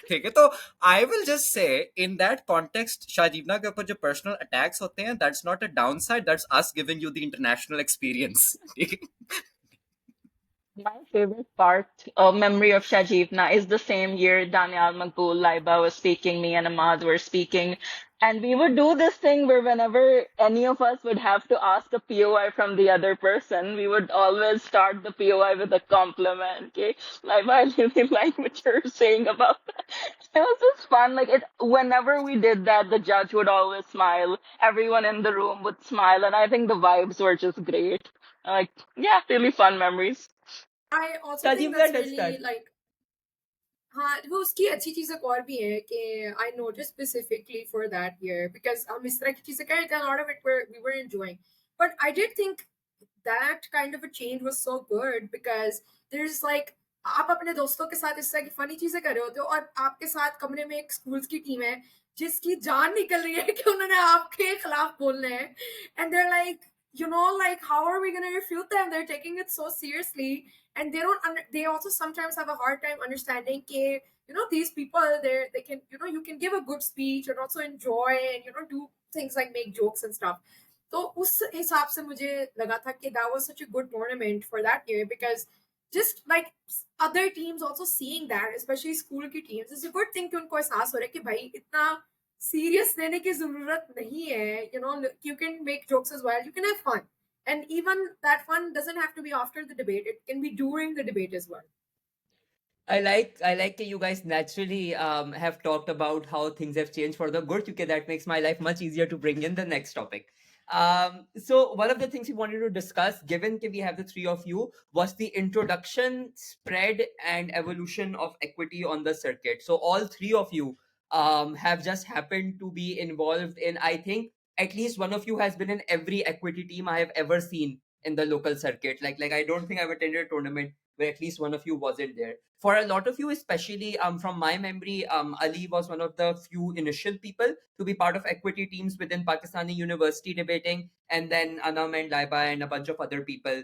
ठीक है, तो I will just say in that context शाजीवना के ऊपर जो पर्सनल अटैक्स होते हैं that's not a down side, that's us giving you the international experience. ठीक है. My favorite part, memory of Shajivna is the same year Daniel Makbul, Laiba was speaking, me and Ahmad were speaking. And we would do this thing where whenever any of us would have to ask a POI from the other person, we would always start the POI with a compliment. Okay, Laiba, I really like what you're saying about that. It was just fun. Like it, whenever we did that, the judge would always smile. Everyone in the room would smile, and I think the vibes were just great. Like, yeah, really fun memories. I also think Tajivna that's does really that. like, हाँ वो उसकी अच्छी चीज एक और भी है कि I noticed specifically for that year, because हम इस तरह की चीजें कर रहे थे, a lot of it we were enjoying, but I did think that kind of a change was so good, because there's like आप अपने दोस्तों के साथ इस तरह की फनी चीजें कर रहे होते हो और आपके साथ कमरे में एक स्कूल्स की टीम है जिसकी जान निकल रही है कि उन्होंने आपके खिलाफ बोलना है, and they're like, like how are we going to refute them, they're taking it so seriously, and they also sometimes have a hard time understanding that these people, they can, you can give a good speech and also enjoy and do things like make jokes and stuff. तो उस हिसाब से मुझे लगा था कि that was such a good tournament for that year, because just like other teams also seeing that, especially school की teams, it's a good thing कि उनको एहसास हो रहा है कि भाई इतना serious लेने की जरूरत नहीं है, you can make jokes as well, you can have fun, and even that fun doesn't have to be after the debate, it can be during the debate as well. I like that you guys naturally have talked about how things have changed for the good. Okay, that makes my life much easier to bring in the next topic. So one of the things we wanted to discuss, given that we have the three of you, was the introduction, spread, and evolution of equity on the circuit. So all three of you have just happened to be involved in, I think, at least one of you has been in every equity team I have ever seen in the local circuit. Like I don't think I've attended a tournament where at least one of you wasn't there. For a lot of you, especially from my memory, Ali was one of the few initial people to be part of equity teams within Pakistani university debating, and then Anam and Laiba and a bunch of other people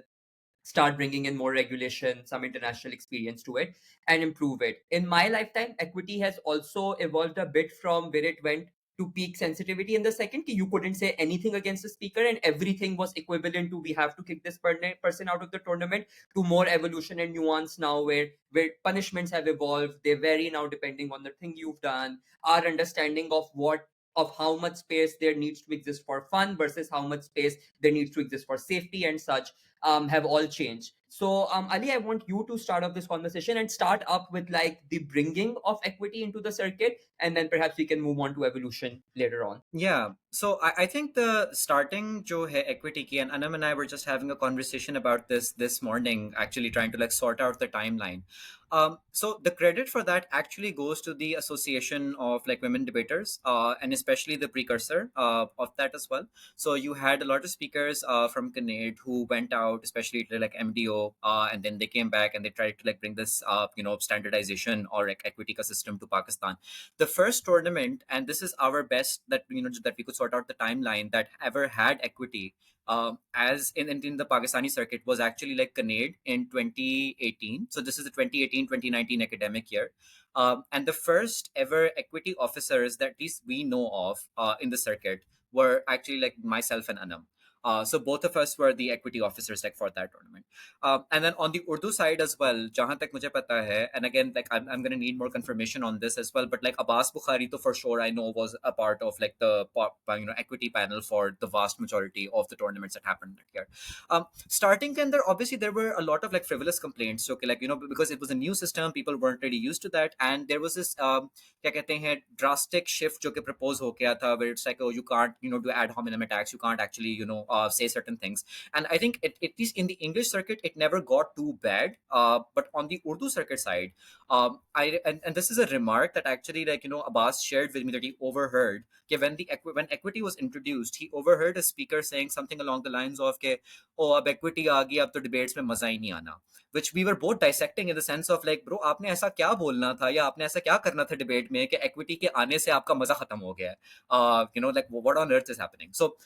start bringing in more regulation, some international experience to it, and improve it. In my lifetime, equity has also evolved a bit from where it went to peak sensitivity in the second. You couldn't say anything against the speaker, and everything was equivalent to we have to kick this person out of the tournament, to more evolution and nuance now, where punishments have evolved. They vary now depending on the thing you've done. Our understanding of how much space there needs to exist for fun versus how much space there needs to exist for safety and such. have all changed. So, Ali, I want you to start off this conversation and start up with like the bringing of equity into the circuit, and then perhaps we can move on to evolution later on. Yeah. So I think the starting jo hai equity ki, and Anam and I were just having a conversation about this morning, actually trying to like sort out the timeline. So the credit for that actually goes to the Association of like Women Debaters, and especially the precursor of that as well. So you had a lot of speakers from Canade who went out, especially to like MDO, and then they came back and they tried to like bring this, standardization or like equity ka system to Pakistan. The first tournament, and this is our best that that we could sort out the timeline, that ever had equity as in the Pakistani circuit, was actually like Canade in 2018. So this is the 2018-2019 academic year. And the first ever equity officers that at least we know of in the circuit were actually like myself and Anam. So both of us were the equity officers like for that tournament. And then on the Urdu side as well, jahan tak mujhe pata hai, and again, like I'm going to need more confirmation on this as well, but like Abbas Bukhari, to for sure I know was a part of like the equity panel for the vast majority of the tournaments that happened that year. Starting and there were a lot of like frivolous complaints. So okay, like because it was a new system, people weren't really used to that, and there was this क्या कहते हैं drastic shift जो कि propose हो गया था, where it's like, oh, you can't do ad hominem attacks, you can't actually say certain things. And I think at least in the English circuit, it never got too bad. But on the Urdu circuit side, and this is a remark that actually Abbas shared with me, that he overheard. When equity was introduced, he overheard a speaker saying something along the lines of ke, oh, ab equity aa gayi, ab to debates mein maza hi nahi aana. Which we were both dissecting in the sense of like, bro, आपने ऐसा क्या बोलना था या आपने ऐसा क्या करना था डिबेट में कि equity के आने से आपका मजा खत्म हो गया है. Like what on earth is happening? So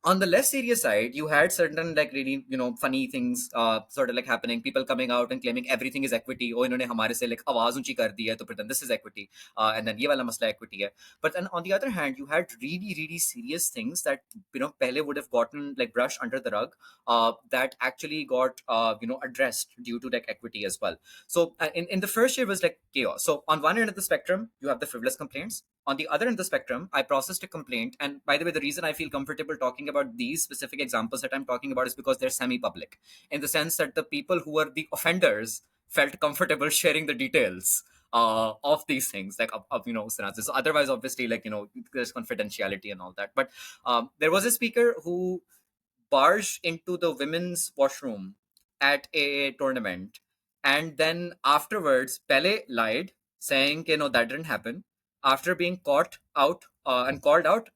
on the less serious side, you had certain like really funny things sort of like happening. People coming out and claiming everything is equity. Oh, इन्होंने हमारे से like आवाज ऊंची कर दी है, तो pretend this is equity, and then ये वाला मसला equity है. But then on the other hand, you had really really serious things that पहले would have gotten like brushed under the rug, that actually got addressed due to like equity as well. So in the first year was like chaos. So on one end of the spectrum, you have the frivolous complaints. On the other end of the spectrum, I processed a complaint. And by the way, the reason I feel comfortable talking about these specific examples that I'm talking about is because they're semi-public, in the sense that the people who were the offenders felt comfortable sharing the details of these things, like of scenarios. So otherwise, obviously, like there's confidentiality and all that. But there was a speaker who barged into the women's washroom at a tournament, and then afterwards Pele lied, saying no, that didn't happen. After being caught out and called out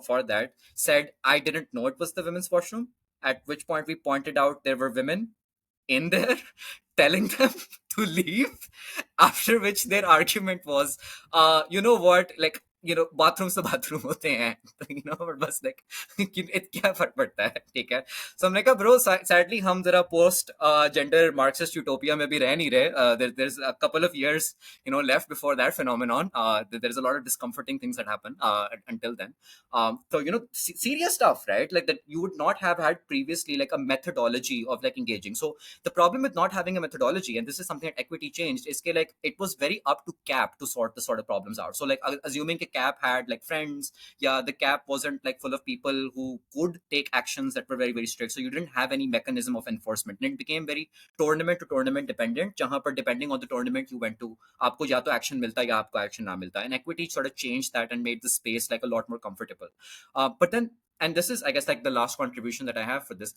for that, said I didn't know it was the women's washroom, at which point we pointed out there were women in there telling them to leave, after which their argument was you know what, like bathroom से bathroom होते हैं, but बस like क्या फर्क पड़ता है, ठीक है. So हमने कहा bro, sadly हम जरा post gender Marxist utopia में भी रह नहीं रहे. There's a couple of years left before that phenomenon. There's a lot of discomforting things that happen until then. So serious stuff, right? Like that you would not have had previously, like a methodology of like engaging. So the problem with not having a methodology, and this is something that equity changed, is that like it was very up to CAP to sort the sort of problems out. So like assuming that CAP had like friends, yeah, the CAP wasn't like full of people who could take actions that were very very strict. So you didn't have any mechanism of enforcement, and it became very tournament to tournament dependent. जहाँ पर depending on the tournament you went to, आपको या तो action मिलता या आपको action ना मिलता. And equity sort of changed that and made the space like a lot more comfortable. But then, and this is I guess like the last contribution that I have for this,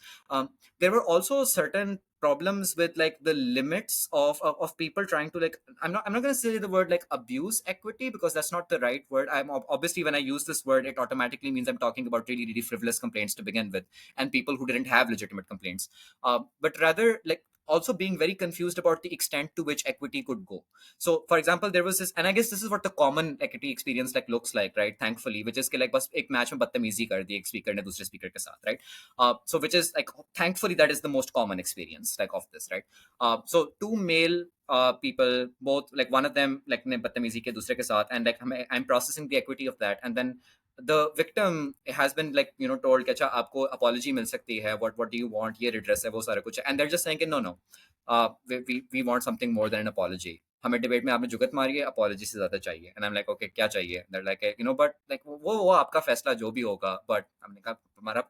there were also certain problems with like the limits of people trying to like, I'm not going to say the word like abuse equity, because that's not the right word. I'm obviously, when I use this word, it automatically means I'm talking about really really frivolous complaints to begin with, and people who didn't have legitimate complaints, but rather like also being very confused about the extent to which equity could go. So for example, there was this, and I guess this is what the common equity experience like looks like, right? Thankfully, which is कि like बस एक match में बदतमीजी कर दी एक speaker ने दूसरे speaker के साथ, right? So which is like, thankfully, that is the most common experience like of this, right? So two male people, both like one of them like ने बदतमीजी के दूसरे के साथ, and like I'm processing the equity of that, and then the victim has been like told कि अच्छा आपको apology मिल सकती है, what do you want, ये redress है वो सारा कुछ है, and they're just saying कि no, we want something more than an apology. हमें डिबेट में आपने जुगत मारी है, अपॉलॉजी से ज्यादा चाहिए। And I am like okay क्या चाहिए? There like you know but like वो आपका फैसला जो भी होगा, बट हमने कहा हमारा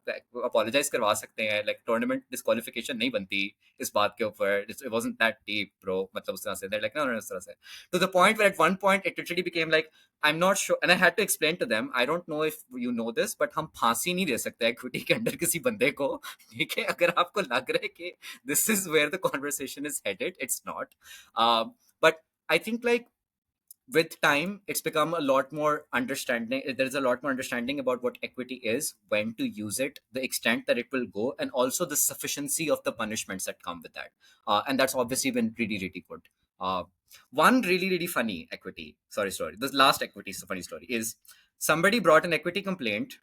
अपॉलोजाइज करवा सकते हैं, लाइक टूर्नामेंट डिस्क्वालिफिकेशन नहीं बनती इस बात के ऊपर, it wasn't that deep bro, मतलब उस तरह से देयर लाइक नो इस तरह से, to the point where at one point it literally became like I am not sure and I had to explain to them, I don't know if you know this but हम फांसी नहीं दे सकते equity के under किसी बंदे को, ठीक है? अगर आपको लग रहा है कि this is where the conversation is headed, it's not. But I think like with time it's become a lot more understanding, there's a lot more understanding about what equity is, when to use it, the extent that it will go, and also the sufficiency of the punishments that come with that. And that's obviously been really really good. One really really funny equity story, this last equity funny story is somebody brought an equity complaint,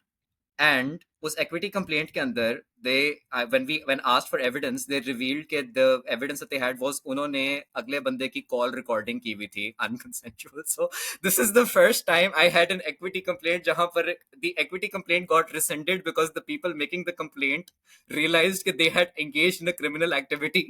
and उस equity complaint के अंदर they when asked for evidence they revealed that the evidence that they had was उन्होंने अगले बंदे की call recording की हुई थी unconsensual. So this is the first time I had an equity complaint जहाँ पर the equity complaint got rescinded because the people making the complaint realized that they had engaged in a criminal activity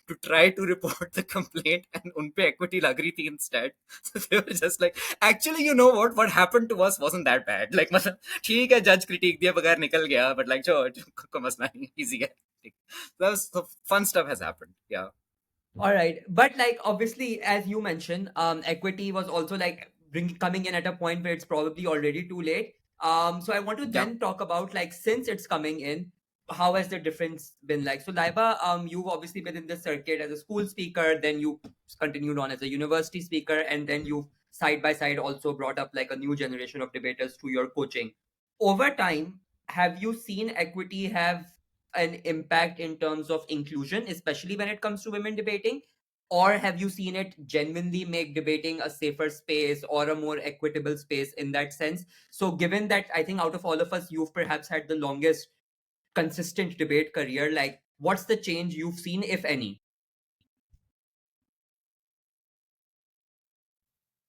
to try to report the complaint, and उन पे equity लग रही थी instead. So they were just like, actually you know what happened to us wasn't that bad, like मतलब ठीक है जज critic दिया बगैर निकल गया, बट लाइक जो को मसला नहीं, इजी है। So fun stuff has happened, yeah. All right, but like obviously as you mentioned, equity was also like coming in at a point where it's probably already too late. So I want to then talk about like since it's coming in, how has the difference been like? So Laiba, you've obviously been in this circuit as a school speaker, then you continued on as a university speaker, and then you've side by side also brought up like a new generation of debaters through your coaching. Over time, have you seen equity have an impact in terms of inclusion, especially when it comes to women debating? Or have you seen it genuinely make debating a safer space or a more equitable space in that sense? So, given that I think out of all of us, you've perhaps had the longest consistent debate career, like what's the change you've seen, if any?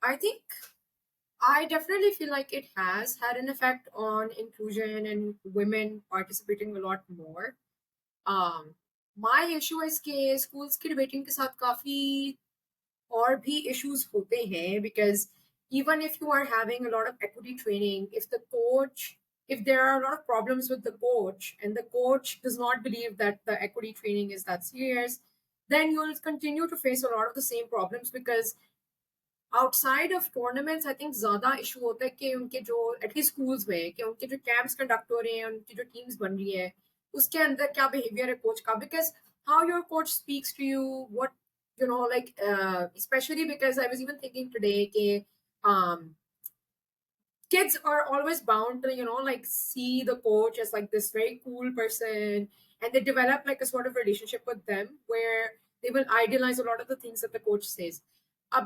I think I definitely feel like it has had an effect on inclusion and women participating a lot more. My issue is कि schools की debating के साथ काफी और भी issues होते हैं, because even if you are having a lot of equity training, if there are a lot of problems with the coach and the coach does not believe that the equity training is that serious, then you'll continue to face a lot of the same problems, because outside of tournaments I think ज्यादा issue होता है कि उनके जो at least schools में कि उनके जो कैंप्स कंडक्ट हो रहे हैं, उनकी जो टीम्स बन रही है, उसके अंदर क्या बिहेवियर है कोच का, because how your coach speaks to you, what you know like especially because I was even thinking today कि kids are always bound to like see the coach as like this very cool person, and they develop like a sort of relationship with them where they will idealize a lot of the things that the coach says.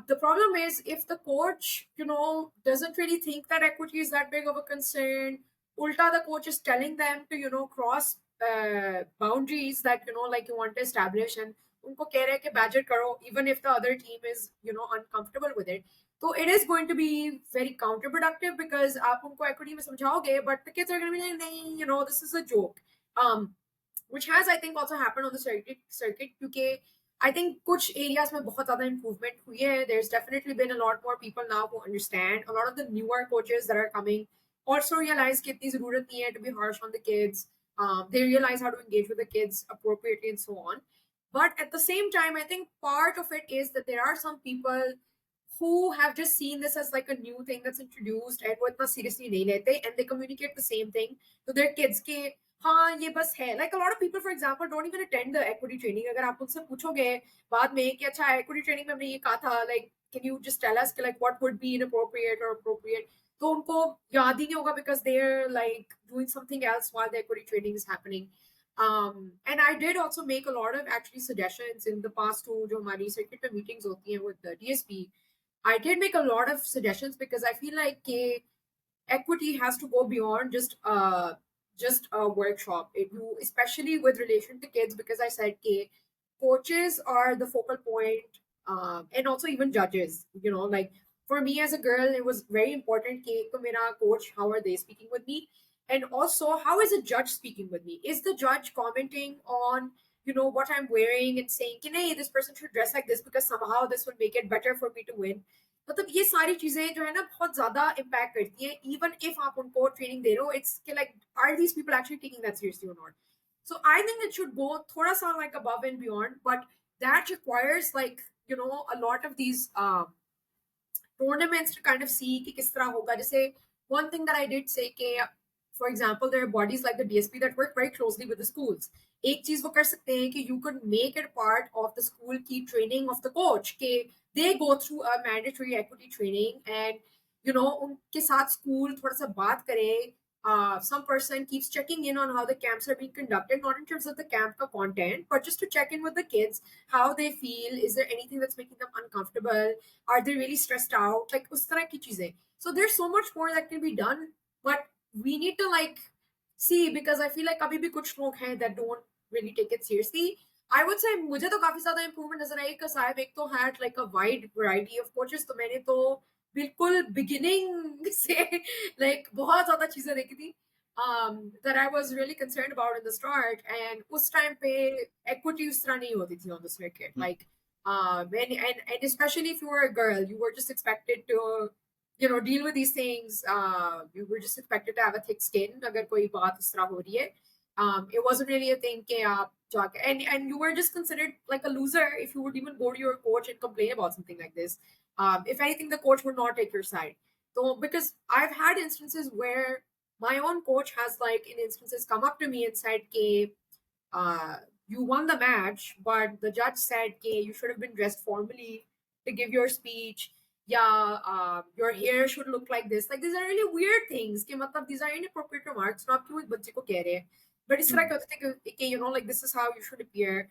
The problem is if the coach doesn't really think that equity is that big of a concern, ulta the coach is telling them to cross boundaries that like you want to establish, and unko keh rahe hai ki badger karo even if the other team is uncomfortable with it. So it is going to be very counterproductive, because आप उनको equity में समझाओगे, but the kids are going to be like, नहीं, this is a joke. Which has I think also happened on the circuit क्योंकि I think कुछ areas में बहुत ज़्यादा improvement हुई है. There's definitely been a lot more people now who understand. A lot of the newer coaches that are coming also realize कि इतनी ज़रूरत नहीं है to be harsh on the kids. They realize how to engage with the kids appropriately and so on. But at the same time, I think part of it is that there are some people who have just seen this as like a new thing that's introduced and वो इतना seriously नहीं लेते, and they communicate the same thing to their kids कि हाँ ये बस है. Like a lot of people for example don't even attend the equity training. अगर आप उनसे पूछोगे बाद में कि अच्छा equity training में हमने ये कहा था, like can you just tell us कि like what would be inappropriate or appropriate, तो उनको याद ही नहीं होगा because they're like doing something else while the equity training is happening. And I did also make a lot of actually suggestions in the past to जो हमारी circuit पे meetings होती हैं with the DSP. I did make a lot of suggestions because I feel like equity has to go beyond just a workshop. Especially with relation to kids, because I said coaches are the focal point, and also even judges. Like for me as a girl, it was very important कि मेरा coach, how are they speaking with me, and also how is a judge speaking with me? Is the judge commenting on what I'm wearing and saying कि नहीं, this person should dress like this because somehow this will make it better for me to win. मतलब ये सारी चीजें जो है ना बहुत ज्यादा इम्पैक्ट करती हैं. इवन इफ आप उनको ट्रेनिंग दे रहे हो, it's like are these people actually taking that seriously और not. So I think it should go thoda sa like above and beyond, but that requires like a lot of these tournaments to kind of see कि किस तरह होगा. जैसे one thing that I did say कि for example there are bodies like the DSP that work very closely with the schools. एक चीज वो कर सकते हैं कि you could make it part of the school की training of the coach कि they go through a mandatory equity training and उनके साथ school थोड़ा सा बात करे. Some person keeps checking in on how the camps are being conducted, not in terms of the camp ka content, but just to check in with the kids, how they feel. Is there anything that's making them uncomfortable? Are they really stressed out? Like us tarah ki cheezein. So there's so much more that can be done, but we need to like see, because I feel like abhi bhi kuch log hain that don't really take it seriously. I would say मुझे तो काफी ज्यादा improvement नजर आई कि साहब एक तो had like a wide variety of coaches. तो मैंने तो बिल्कुल beginning से like बहुत ज्यादा चीजें देखी थी that I was really concerned about in the start. And उस time पे equity उस तरह नहीं होती थी on the circuit. Like and especially if you were a girl, you were just expected to deal with these things. You were just expected to have a thick skin अगर कोई बात इस तरह हो रही है. It wasn't really a thing कि आप जाके and you were just considered like a loser if you would even go to your coach and complain about something like this. If anything, the coach would not take your side. So because I've had instances where my own coach has like in instances come up to me and said कि you won the match, but the judge said कि you should have been dressed formally to give your speech. Yeah, your hair should look like this. Like these are really weird things. कि मतलब these are inappropriate remarks. तो आप क्यों एक बच्चे को कह रहे हैं? But इस तरह के होते थे कि like this is how you should appear.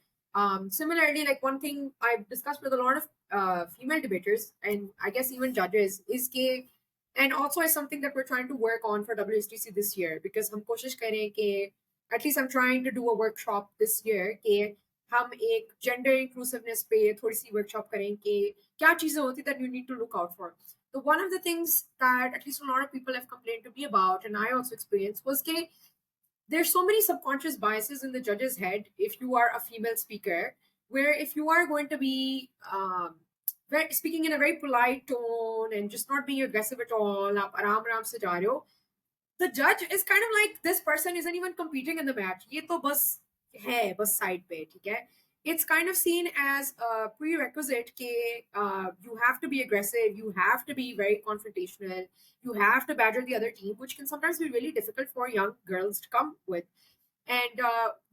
Similarly, like one thing I've discussed with a lot of female debaters and I guess even judges is कि, and also is something that we're trying to work on for WSTC this year, because हम कोशिश कर रहे हैं कि at least I'm trying to do a workshop this year कि हम एक gender inclusiveness पे थोड़ी सी workshop करें कि क्या चीजें होती that you need to look out for. So one of the things that at least a lot of people have complained to me about, and I also experienced, was कि there's so many subconscious biases in the judge's head if you are a female speaker, where if you are going to be speaking in a very polite tone and just not being aggressive at all, aap aram aram se ja rahe ho, the judge is kind of like, this person isn't even competing in the match. Ye to bas hai, bas side pe, theek hai. It's kind of seen as a prerequisite कि you have to be aggressive, you have to be very confrontational, you have to badger the other team, which can sometimes be really difficult for young girls to come with. And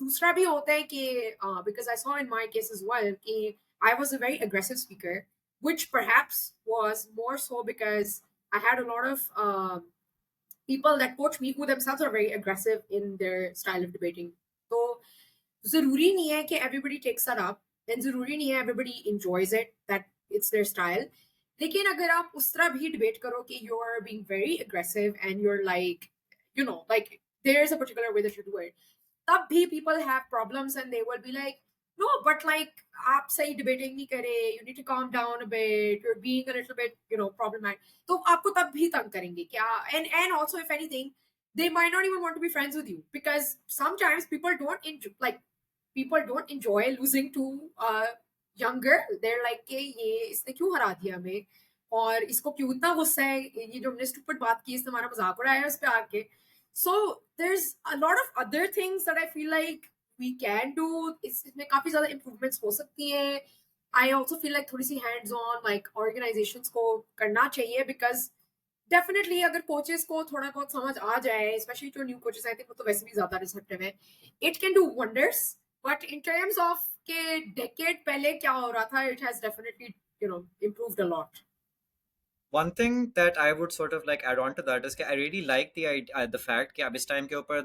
दूसरा भी होता है कि because I saw in my case as well कि I was a very aggressive speaker, which perhaps was more so because I had a lot of people that coach me who themselves are very aggressive in their style of debating. So ज़रूरी नहीं है कि everybody takes that up, and ज़रूरी नहीं है everybody enjoys it, that it's their style. लेकिन अगर आप उस तरह भी debate करो कि you're being very aggressive and you're like, like there's a particular way that you do it, तब भी people have problems and they will be like, no, but like आप सही debating नहीं करे, you need to calm down a bit, you're being a little bit, problematic. तो आपको तब भी तंग करेंगे क्या? And also if anything, they might not even want to be friends with you, because sometimes people don't enjoy losing to a young girl. They're like कि ये इसने क्यों हरा दिया हमें, और इसको क्यों इतना गुस्सा है, ये जो हमने stupid बात की, इसने हमारा मजाक उड़ाया उस पे आके. So there's a lot of other things that I feel like we can do. इसमें काफी ज्यादा improvements हो सकती हैं. I also feel like थोड़ी सी hands on like organizations को करना चाहिए, because definitely अगर coaches को थोड़ा बहुत समझ आ जाए, especially जो new coaches, I think वो तो वैसे भी ज्यादा receptive है, it can do wonders. But in terms of के decade पहले क्या हो रहा था, it has definitely improved a lot. One thing that I would sort of like add on to that is that I really like the fact कि अब इस time के ऊपर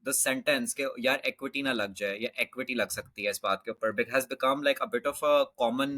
the sentence कि यार equity ना लग जाए या equity लग सकती है इस बात के ऊपर, it has become like a bit of a common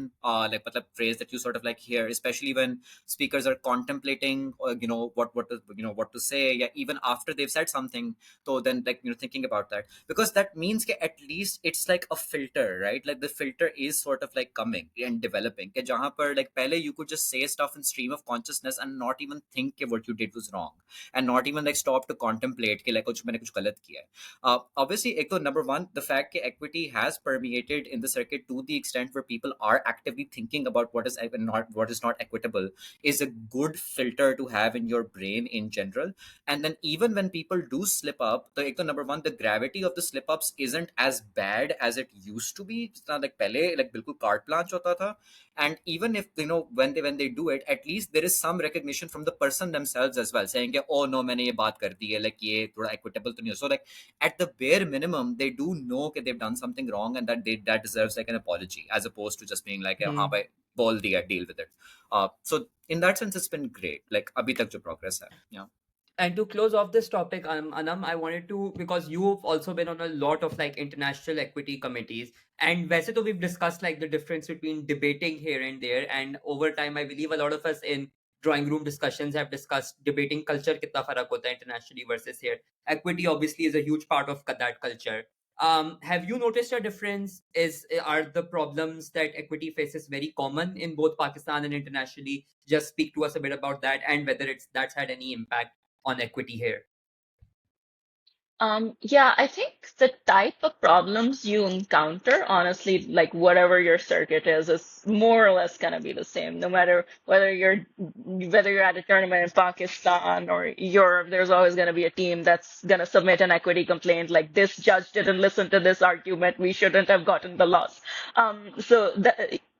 like मतलब phrase that you sort of like hear, especially when speakers are contemplating what to say, yeah, even after they've said something. So then like thinking about that, because that means that at least it's like a filter, right? Like the filter is sort of like coming and developing कि जहाँ पर like पहले you could just say stuff and stream stream of consciousness and not even think that what you did was wrong, and not even like stop to contemplate कि like कुछ मैंने कुछ गलत किया है. Obviously, एक तो number one, the fact that equity has permeated in the circuit to the extent where people are actively thinking about what is not equitable is a good filter to have in your brain in general. And then even when people do slip up, the ek to number one, the gravity of the slip ups isn't as bad as it used to be. It's not like pehle like bilkul carte blanche hota tha. And even if when they do it, at least there is some recognition from the person themselves as well, saying oh no मैंने ये बात कर दी है, like ये थोड़ा equitable तो नहीं हो. So like at the bare minimum they do know that they've done something wrong and that deserves like an apology, as opposed to just being like हाँ भाई बोल दिया, deal with it. So in that sense it's been great, like अभी तक जो progress है. Yeah. And to close off this topic, Anam, I wanted to, because you've also been on a lot of like international equity committees, and वैसे तो we've discussed like the difference between debating here and there, and over time I believe a lot of us in drawing room discussions have discussed debating culture कितना फर्क होता है internationally versus here. Equity obviously is a huge part of that culture. Have you noticed a difference? Are the problems that equity faces very common in both Pakistan and internationally? Just speak to us a bit about that, and whether that's had any impact on equity here. Yeah, I think the type of problems you encounter, honestly, like whatever your circuit is more or less gonna be the same, no matter whether you're at a tournament in Pakistan or Europe. There's always gonna be a team that's gonna submit an equity complaint, like this judge didn't listen to this argument, we shouldn't have gotten the loss. So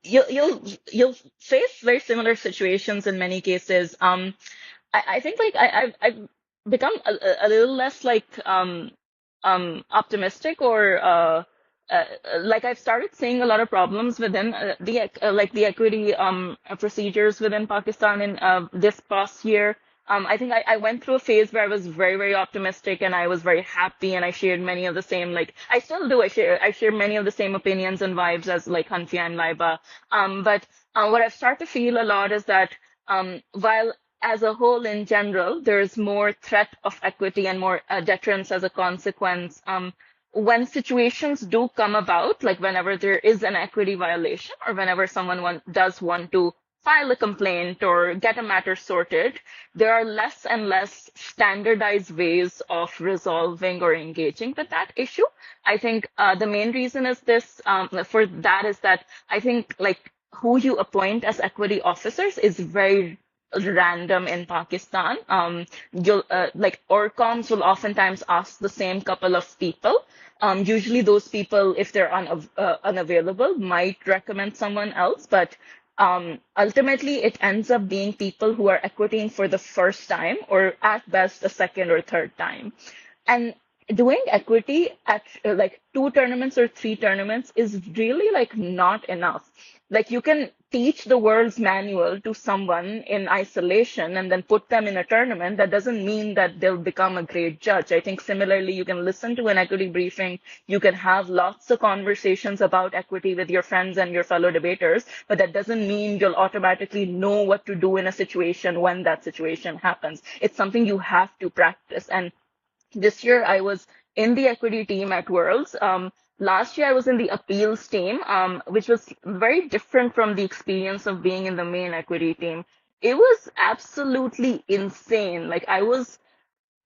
you'll face very similar situations in many cases. I think like I've become a little less like optimistic, or like I've started seeing a lot of problems within the equity procedures within Pakistan in this past year. I think I went through a phase where I was very, very optimistic and I was very happy, and I shared many of the same, like I still do. I share many of the same opinions and vibes as like Hanfia and Laiba. But what I've started to feel a lot is that while as a whole in general, there's more threat of equity and more deterrence as a consequence. When situations do come about, like whenever there is an equity violation or whenever someone does want to file a complaint or get a matter sorted, there are less and less standardized ways of resolving or engaging with that issue. I think the main reason is for that is that I think like who you appoint as equity officers is very random in Pakistan. You'll like Orcoms will oftentimes ask the same couple of people. Usually those people, if they're unavailable, might recommend someone else, but ultimately it ends up being people who are equitying for the first time, or at best a second or third time. And doing equity at like 2 tournaments or 3 tournaments is really like not enough. Like you can teach the world's manual to someone in isolation and then put them in a tournament. That doesn't mean that they'll become a great judge. I think similarly, you can listen to an equity briefing, you can have lots of conversations about equity with your friends and your fellow debaters, but that doesn't mean you'll automatically know what to do in a situation when that situation happens. It's something you have to practice. And this year I was in the equity team at Worlds. Last year I was in the appeals team, which was very different from the experience of being in the main equity team. It was absolutely insane. Like I was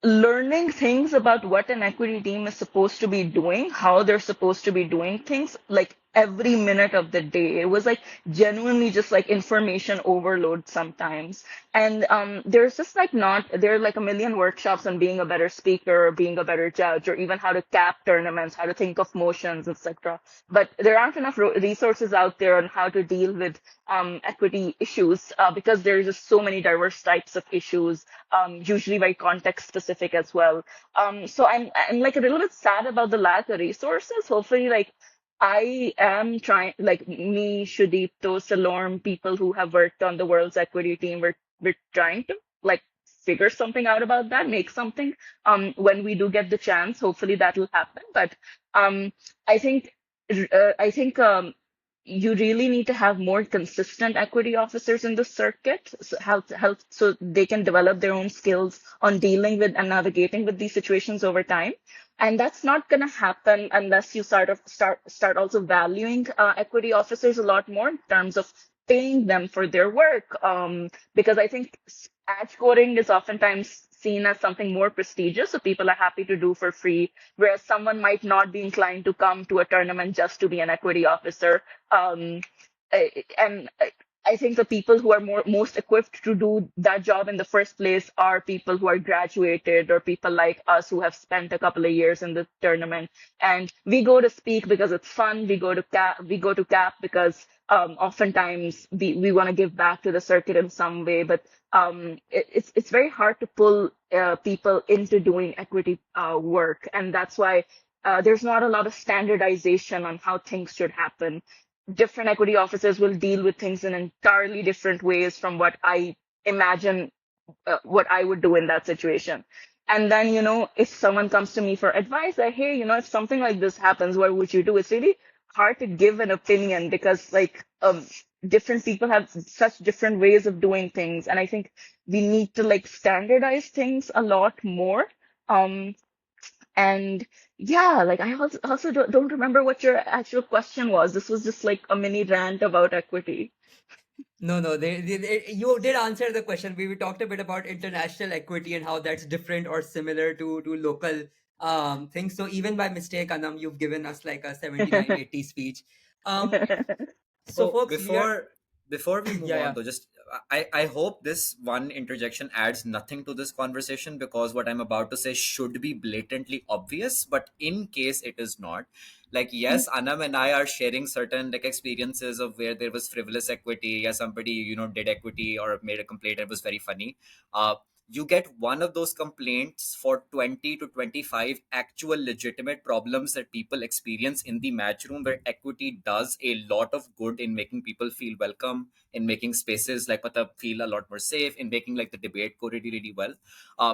learning things about what an equity team is supposed to be doing, how they're supposed to be doing things, like every minute of the day. It was like genuinely just like information overload sometimes. And there's just like there are like a million workshops on being a better speaker or being a better judge, or even how to cap tournaments, how to think of motions, etc. But there aren't enough resources out there on how to deal with equity issues because there's just so many diverse types of issues, usually very context specific as well. So I'm like a little bit sad about the lack of resources. Hopefully, like I am trying, like me, Shudipto, Salorm, people who have worked on the world's equity team, we're trying to like figure something out about that, make something. When we do get the chance, hopefully that will happen. But I think you really need to have more consistent equity officers in the circuit, so help so they can develop their own skills on dealing with and navigating with these situations over time. And that's not going to happen unless you start also valuing equity officers a lot more in terms of paying them for their work. Because I think ad scoring is oftentimes seen as something more prestigious, so people are happy to do for free, whereas someone might not be inclined to come to a tournament just to be an equity officer. Um, and I think the people who are most equipped to do that job in the first place are people who are graduated or people like us who have spent a couple of years in the tournament. And we go to speak because it's fun. We go to cap because oftentimes we want to give back to the circuit in some way. But it's very hard to pull people into doing equity work, and that's why there's not a lot of standardization on how things should happen. Different equity officers will deal with things in entirely different ways from what I imagine what I would do in that situation. And then, if someone comes to me for advice, like, hey, if something like this happens, what would you do? It's really hard to give an opinion because, like, different people have such different ways of doing things. And I think we need to, like, standardize things a lot more. Um, and yeah, like I also don't remember what your actual question was. This was just like a mini rant about equity. No, you did answer the question. We talked a bit about international equity and how that's different or similar to local things. So even by mistake, Anam, you've given us like a 79-80 speech. Um, so Oh, folks, we are before we move yeah, on yeah. though, just I hope this one interjection adds nothing to this conversation, because what I'm about to say should be blatantly obvious, but in case it is not, like, yes, Anam and I are sharing certain like experiences of where there was frivolous equity, yeah, somebody did equity or made a complaint and it was very funny. You get one of those complaints for 20 to 25 actual legitimate problems that people experience in the match room, where equity does a lot of good in making people feel welcome, in making spaces like Pata feel a lot more safe, in making like the debate go really, really well.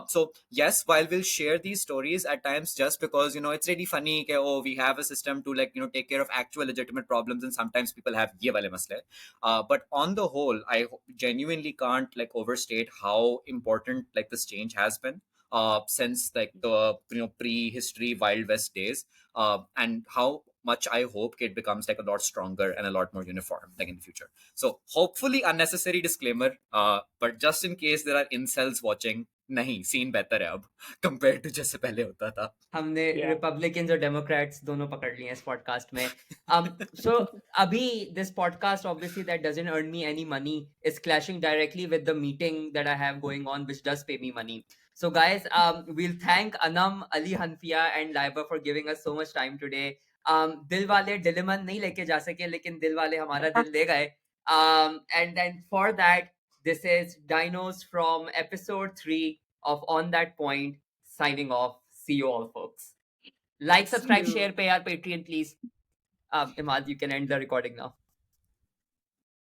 So yes, while we'll share these stories at times just because it's really funny, ke, oh, we have a system to like take care of actual legitimate problems, and sometimes people have ye wale masle. But on the whole, I genuinely can't like overstate how important like this change has been since like the prehistory Wild West days, and how much I hope it becomes like a lot stronger and a lot more uniform like in the future. So hopefully unnecessary disclaimer, but just in case there are incels watching, नहीं scene बेहतर है अब compared to जैसे पहले होता था. हमने Yeah. Republicans और डेमोक्रेट्स दोनों पकड़ लिए हैं इस पॉडकास्ट में. So अभी this podcast obviously that doesn't earn me any money is clashing directly with the meeting that I have going on which does pay me money. So guys, we'll thank Anam, Ali Hanfia and Laiba for giving us so much time today. दिल वाले डिलेमन नहीं लेके जा सके लेकिन दिल वाले हमारा दिल ले गए. And then for that, this is Dinos from episode 3 of On That Point signing off. See you all, folks. Like, See subscribe, you. share, pay our Patreon, please. Imad, you can end the recording now.